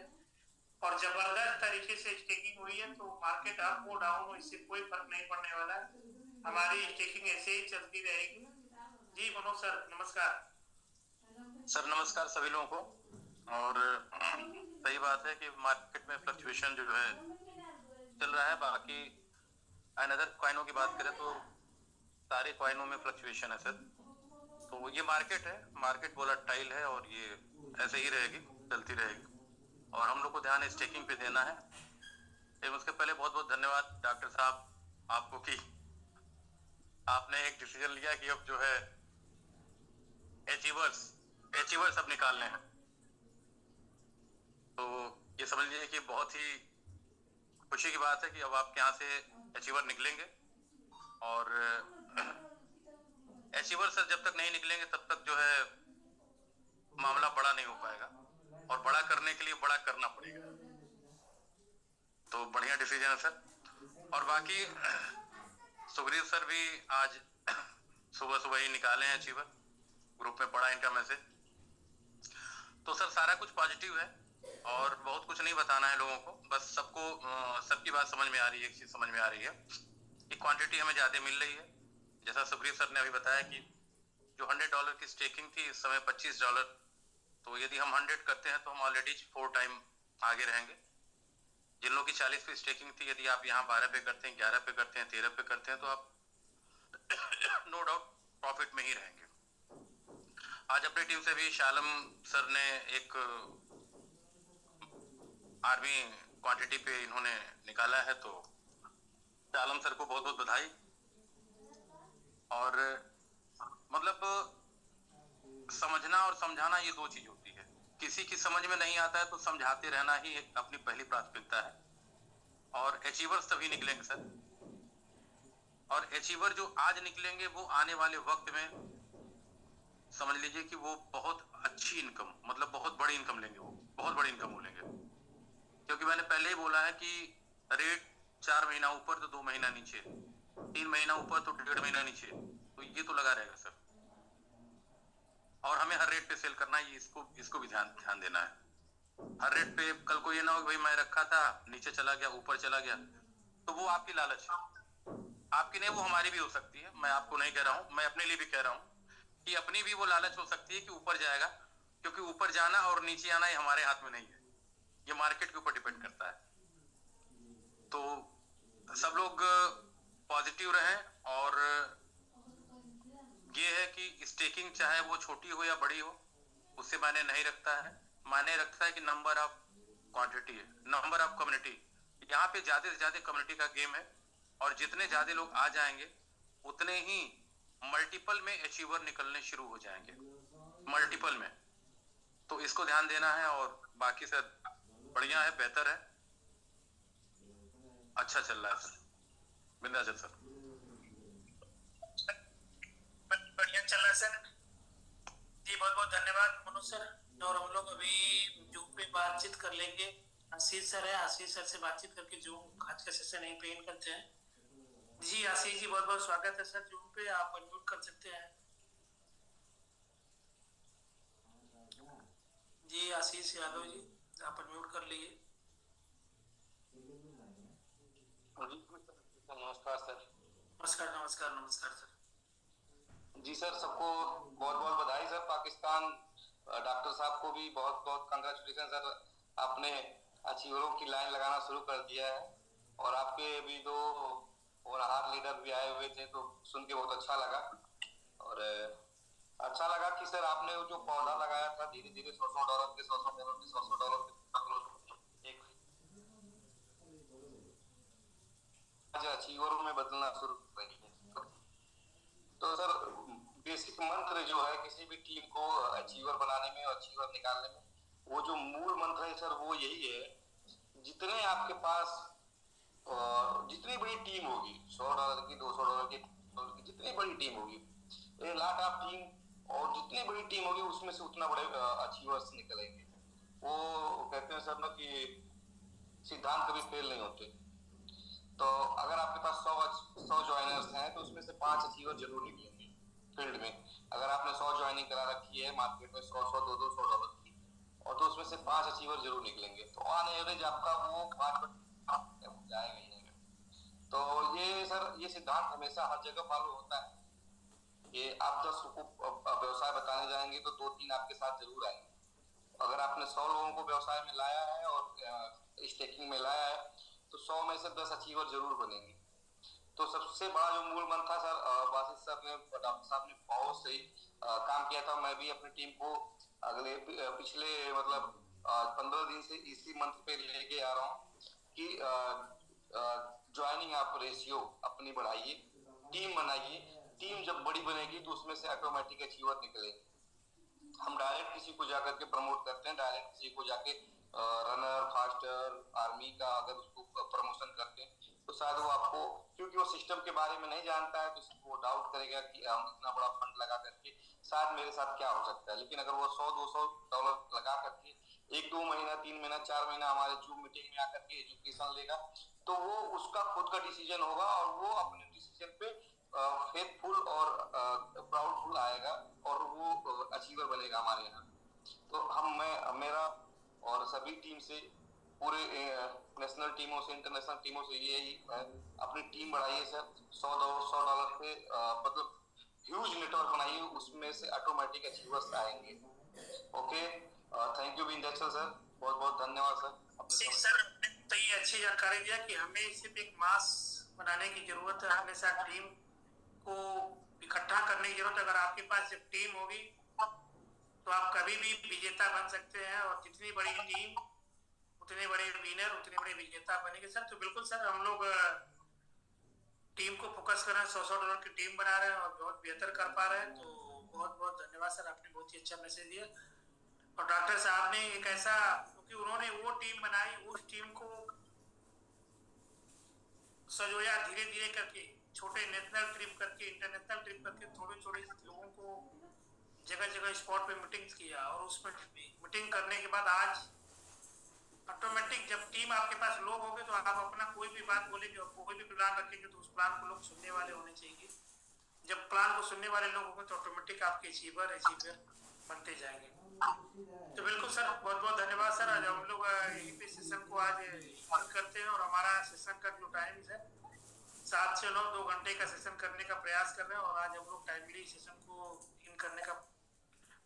और जबरदस्त तरीके से स्टेकिंग हुई है। तो मार्केट अप हो डाउन हो इससे कोई फर्क नहीं पड़ने वाला, हमारी स्टेकिंग ऐसे ही चलती रहेगी। जी मनोज सर नमस्कार। सर नमस्कार सभी लोगों को। और सही बात है कि मार्केट में फ्लक्चुएशन जो है चल रहा है। बाकी अनदर कॉइनों की बात करें तो सारे कॉइनों में फ्लक्चुएशन है सर। तो ये मार्केट है, मार्केट वोलेटाइल है और ये ऐसे ही रहेगी, चलती रहेगी, और हम लोग को ध्यान स्टेकिंग पे देना है। लेकिन उसके पहले बहुत बहुत धन्यवाद डॉक्टर साहब आपको कि आपने एक डिसीजन लिया कि अब जो है अचीवर्स अब निकालने हैं। तो ये समझ लीजिए कि बहुत ही खुशी की बात है कि अब आपके यहाँ से अचीवर निकलेंगे। और अचीवर सर जब तक नहीं निकलेंगे तब तक जो है मामला बड़ा नहीं हो पाएगा, और बड़ा करने के लिए बड़ा करना पड़ेगा। तो बढ़िया डिसीजन है सर। और बाकी सुग्रीव सर भी आज सुबह सुबह ही निकाले हैं अचीवर, ग्रुप में पड़ा इनका मैसेज। तो सर सारा कुछ पॉजिटिव है और बहुत कुछ नहीं बताना है लोगों को, बस सबको सबकी बात समझ में आ रही है। एक चीज समझ में आ रही है कि क्वांटिटी हमें ज्यादा मिल रही है। जैसा सुग्रीव सर ने अभी बताया कि जो $100 की स्टेकिंग थी इस समय $25। तो यदि हम 100 करते हैं तो हम ऑलरेडी 4 टाइम आगे रहेंगे। जिन लोगों की 40 पे स्टेकिंग थी, यदि आप यहाँ 12 पे करते हैं, 11 पे करते हैं, 13 पे करते हैं तो आप नो डाउट प्रॉफिट में ही रहेंगे। आज अपनी टीम से भी शालम सर ने एक आर्मी क्वांटिटी पे इन्होंने निकाला है, तो शालम सर को बहुत बहुत बधाई। और मतलब समझना और समझाना ये दो चीज होती है। किसी की समझ में नहीं आता है तो समझाते रहना ही अपनी पहली प्राथमिकता है। और अचीवर्स तभी निकलेंगे सर, और अचीवर जो आज निकलेंगे वो आने वाले वक्त में समझ लीजिए कि वो बहुत अच्छी इनकम, मतलब बहुत बड़ी इनकम लेंगे, वो बहुत बड़ी इनकम लेंगे। क्योंकि मैंने पहले ही बोला है कि रेट 4 महीना ऊपर तो 2 महीना नीचे, 3 महीना ऊपर तो 1.5 महीना नीचे, तो ये तो लगा रहेगा सर। और हमें हर रेट पे सेल करना है, इसको भी ध्यान देना है। हर रेट पे कल को ये ना हो कि भाई मैं रखा था नीचे चला गया, ऊपर चला गया, तो वो आपकी लालच है। आपकी नहीं, वो हमारी भी हो सकती है। मैं आपको नहीं कह रहा हूं, मैं अपने लिए भी कह रहा हूं कि अपनी भी वो लालच हो सकती है कि ऊपर जाएगा, क्योंकि ऊपर जाना और नीचे आना ये हमारे हाथ में नहीं है, ये मार्केट के ऊपर डिपेंड करता है। तो सब लोग पॉजिटिव रहें और ये है कि स्टेकिंग चाहे वो छोटी हो या बड़ी हो उससे मायने नहीं रखता है, मायने रखता है कि नंबर ऑफ क्वांटिटी है, नंबर ऑफ कम्युनिटी। यहाँ पे ज्यादा से ज्यादा कम्युनिटी का गेम है और जितने ज्यादा लोग आ जाएंगे उतने ही मल्टीपल में अचीवर निकलने शुरू हो जाएंगे, मल्टीपल में। तो इसको ध्यान देना है और बाकी सर बढ़िया है, बेहतर है, अच्छा चल रहा है सर, बिंदास सर, बढ़िया चल रहा है सर जी। बहुत बहुत धन्यवाद मनोज सर। और हम लोग अभी जूम पे बातचीत कर लेंगे। आशीष सर है, आशीष सर से बातचीत करके जूम आज का सेशन यहीं पे एंड करते हैं। जी आशीष जी बहुत बहुत स्वागत है सर जूम पे, आप अनम्यूट कर सकते हैं। जी आशीष यादव जी आप अनम्यूट कर लीजिए। नमस्कार सर। नमस्कार नमस्कार नमस्कार सर। जी सर, सबको बहुत बहुत बधाई सर। पाकिस्तान डॉक्टर साहब को भी बहुत बहुत कंग्रेचुलेशन सर, आपने अचीवरों की लाइन लगाना शुरू कर दिया है और आपके भी दो होनहार लीडर भी आए हुए थे तो सुन के बहुत अच्छा लगा। और अच्छा लगा कि सर आपने वो जो पौधा लगाया था धीरे धीरे $100 के $100 के $100 के एक आज अचीवरों में बदलना शुरू कर रही है। तो सर बेसिक मंत्र जो है किसी भी टीम को अचीवर बनाने में और अचीवर निकालने में, वो जो मूल मंत्र है सर वो यही है, जितने आपके पास जितनी बड़ी टीम होगी, $100 की, $200 की, जितनी बड़ी टीम होगी, ए लाट ऑफ टीम, और जितनी बड़ी टीम होगी उसमें से उतना बड़े अचीवर्स निकलेंगे। वो कहते हैं सर ना कि सिद्धांत कभी फेल नहीं होते। तो अगर आपके पास 100 ज्वाइनर्स हैं तो उसमें से 5 अचीवर जरूर निकलेंगे फील्ड में। अगर आपने 100 ज्वाइनिंग करा रखी है मार्केट में, 100 $200 की, और तो उसमें से 5 अचीवर जरूर निकलेंगे, तो ऑन एवरेज आपका वो 5 जाएगा ही नहीं। तो ये सर ये सिद्धांत हमेशा हर जगह फॉलो होता है कि आप 10 को व्यवसाय बताने जाएंगे तो 2-3 आपके साथ जरूर आएंगे। अगर आपने 100 लोगों को व्यवसाय में लाया है और स्टेकिंग में लाया है तो 100 में से 10 अचीवर जरूर बनेंगे। तो सबसे बड़ा जो मूल मंत्र था सर, बासित सर ने, डॉक्टर साहब ने बहुत सही काम किया था। मैं भी अपनी टीम को अगले पिछले मतलब 15 दिन से इसी मंत्र पे लेके आ रहा हूँ कि ज्वाइनिंग आप रेशियो अपनी बढ़ाइए, टीम बनाइए। टीम जब बड़ी बनेगी तो उसमें से ऑटोमेटिक अचीवर निकलेंगे। हम डायरेक्ट किसी को जाकर के प्रमोट करते हैं, डायरेक्ट किसी को जाके रनर, फास्टर, आर्मी का अगर उसको प्रमोशन करते हैं तो शायद वो आपको, क्योंकि वो सिस्टम के बारे में नहीं जानता है, तो उसको डाउट करेगा कि हम इतना बड़ा फंड लगा करके शायद मेरे साथ क्या हो सकता है। लेकिन अगर वो $100-200 लगा करके 1-2 महीना, 3 महीना, 4 महीना हमारे जूम मीटिंग में आकर के एजुकेशन लेगा तो वो उसका खुद का डिसीजन होगा और वो अपने डिसीजन पे फेथफुल और प्राउडफुल आएगा और वो अचीवर बनेगा हमारे यहाँ। तो मेरा और सभी टीम से, पूरे नेशनल टीमों से, इंटरनेशनल टीमों से यही अपनी टीम बढ़ाइए सर। $100 पे मतलब ह्यूज नेटवर्क बनाइए, उसमें से ऑटोमेटिक अचीवर्स आएंगे। Okay, thank you Vindhyachal sir, बहुत बहुत धन्यवाद सर। सर तो ये अच्छी जानकारी दिया कि हमें सिर्फ एक मास बनाने की जरूरत है, हमेशा टीम को इकट्ठा करने की जरूरत है। अगर आपके पास एक टीम होगी तो आप कभी भी विजेता बन सकते हैं और जितनी बड़ी टीम उतने बड़े विनर, उतने बड़े विजेता बनेंगे सर। तो बिल्कुल सर हम लोग टीम को फोकस कर रहे हैं, $100 की टीम बना रहे हैं और बहुत बेहतर कर पा रहे हैं। तो बहुत बहुत धन्यवाद सर, आपने बहुत ही अच्छा मैसेज दिया। और डॉक्टर साहब ने एक ऐसा, क्योंकि उन्होंने वो टीम बनाई, उस टीम को सजोया धीरे धीरे करके, छोटे नेशनल ट्रिप करके, इंटरनेशनल ट्रिप करके, थोड़े थोड़े लोगों को जगह जगह स्पॉट पे मीटिंग्स किया और उसमें मीटिंग करने के बाद आज ऑटोमेटिक जब टीम आपके पास लोग होंगे तो आप अपना कोई भी बात बोलेंगे और कोई भी प्लान रखेंगे तो उस प्लान को लोग सुनने वाले होने चाहिए। जब प्लान को सुनने वाले लोग होंगे तो ऑटोमेटिक आपके अचीवर बनते जाएंगे। तो बिल्कुल सर बहुत बहुत धन्यवाद सर। आज हम लोग यहीं पे सेशन को आज बंद करते हैं और हमारा सेशन का जो टाइम है 7 से 9 2 घंटे का सेशन करने का प्रयास कर रहे हैं और आज हम लोग टाइमली सेशन को इन करने का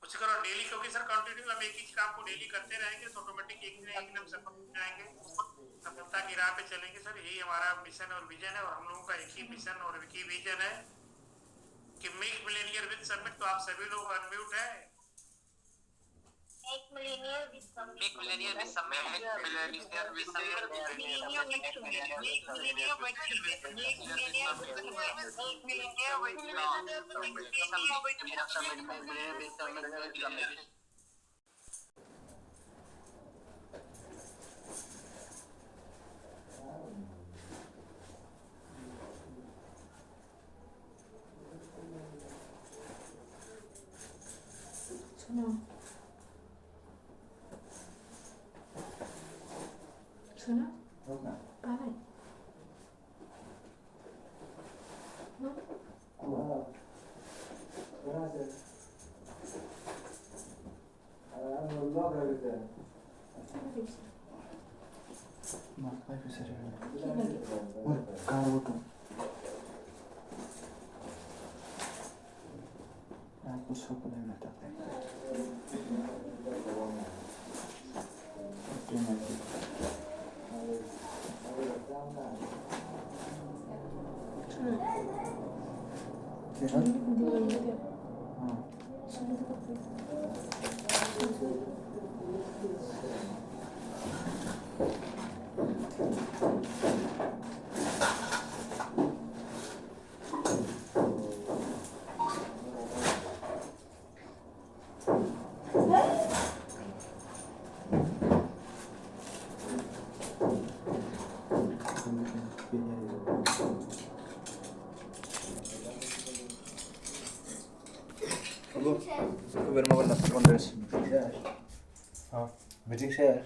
कुछ करो डेली, क्योंकि सर कंटिन्यू हम एक ही काम को डेली करते रहेंगे तो ऑटोमेटिक एक दिन हम सफल हो जाएंगे, सफलता की राह पे चलेंगे सर। यही हमारा मिशन और विजन है, और हम लोगों का एक ही मिशन और एक ही विजन है कि मेक मिलेनियर विद समिट। तो आप सभी लोग अनम्यूट है। Make millennial with some. Make millennial with some. Make millennial with some. सुना? पानी? Meeting share.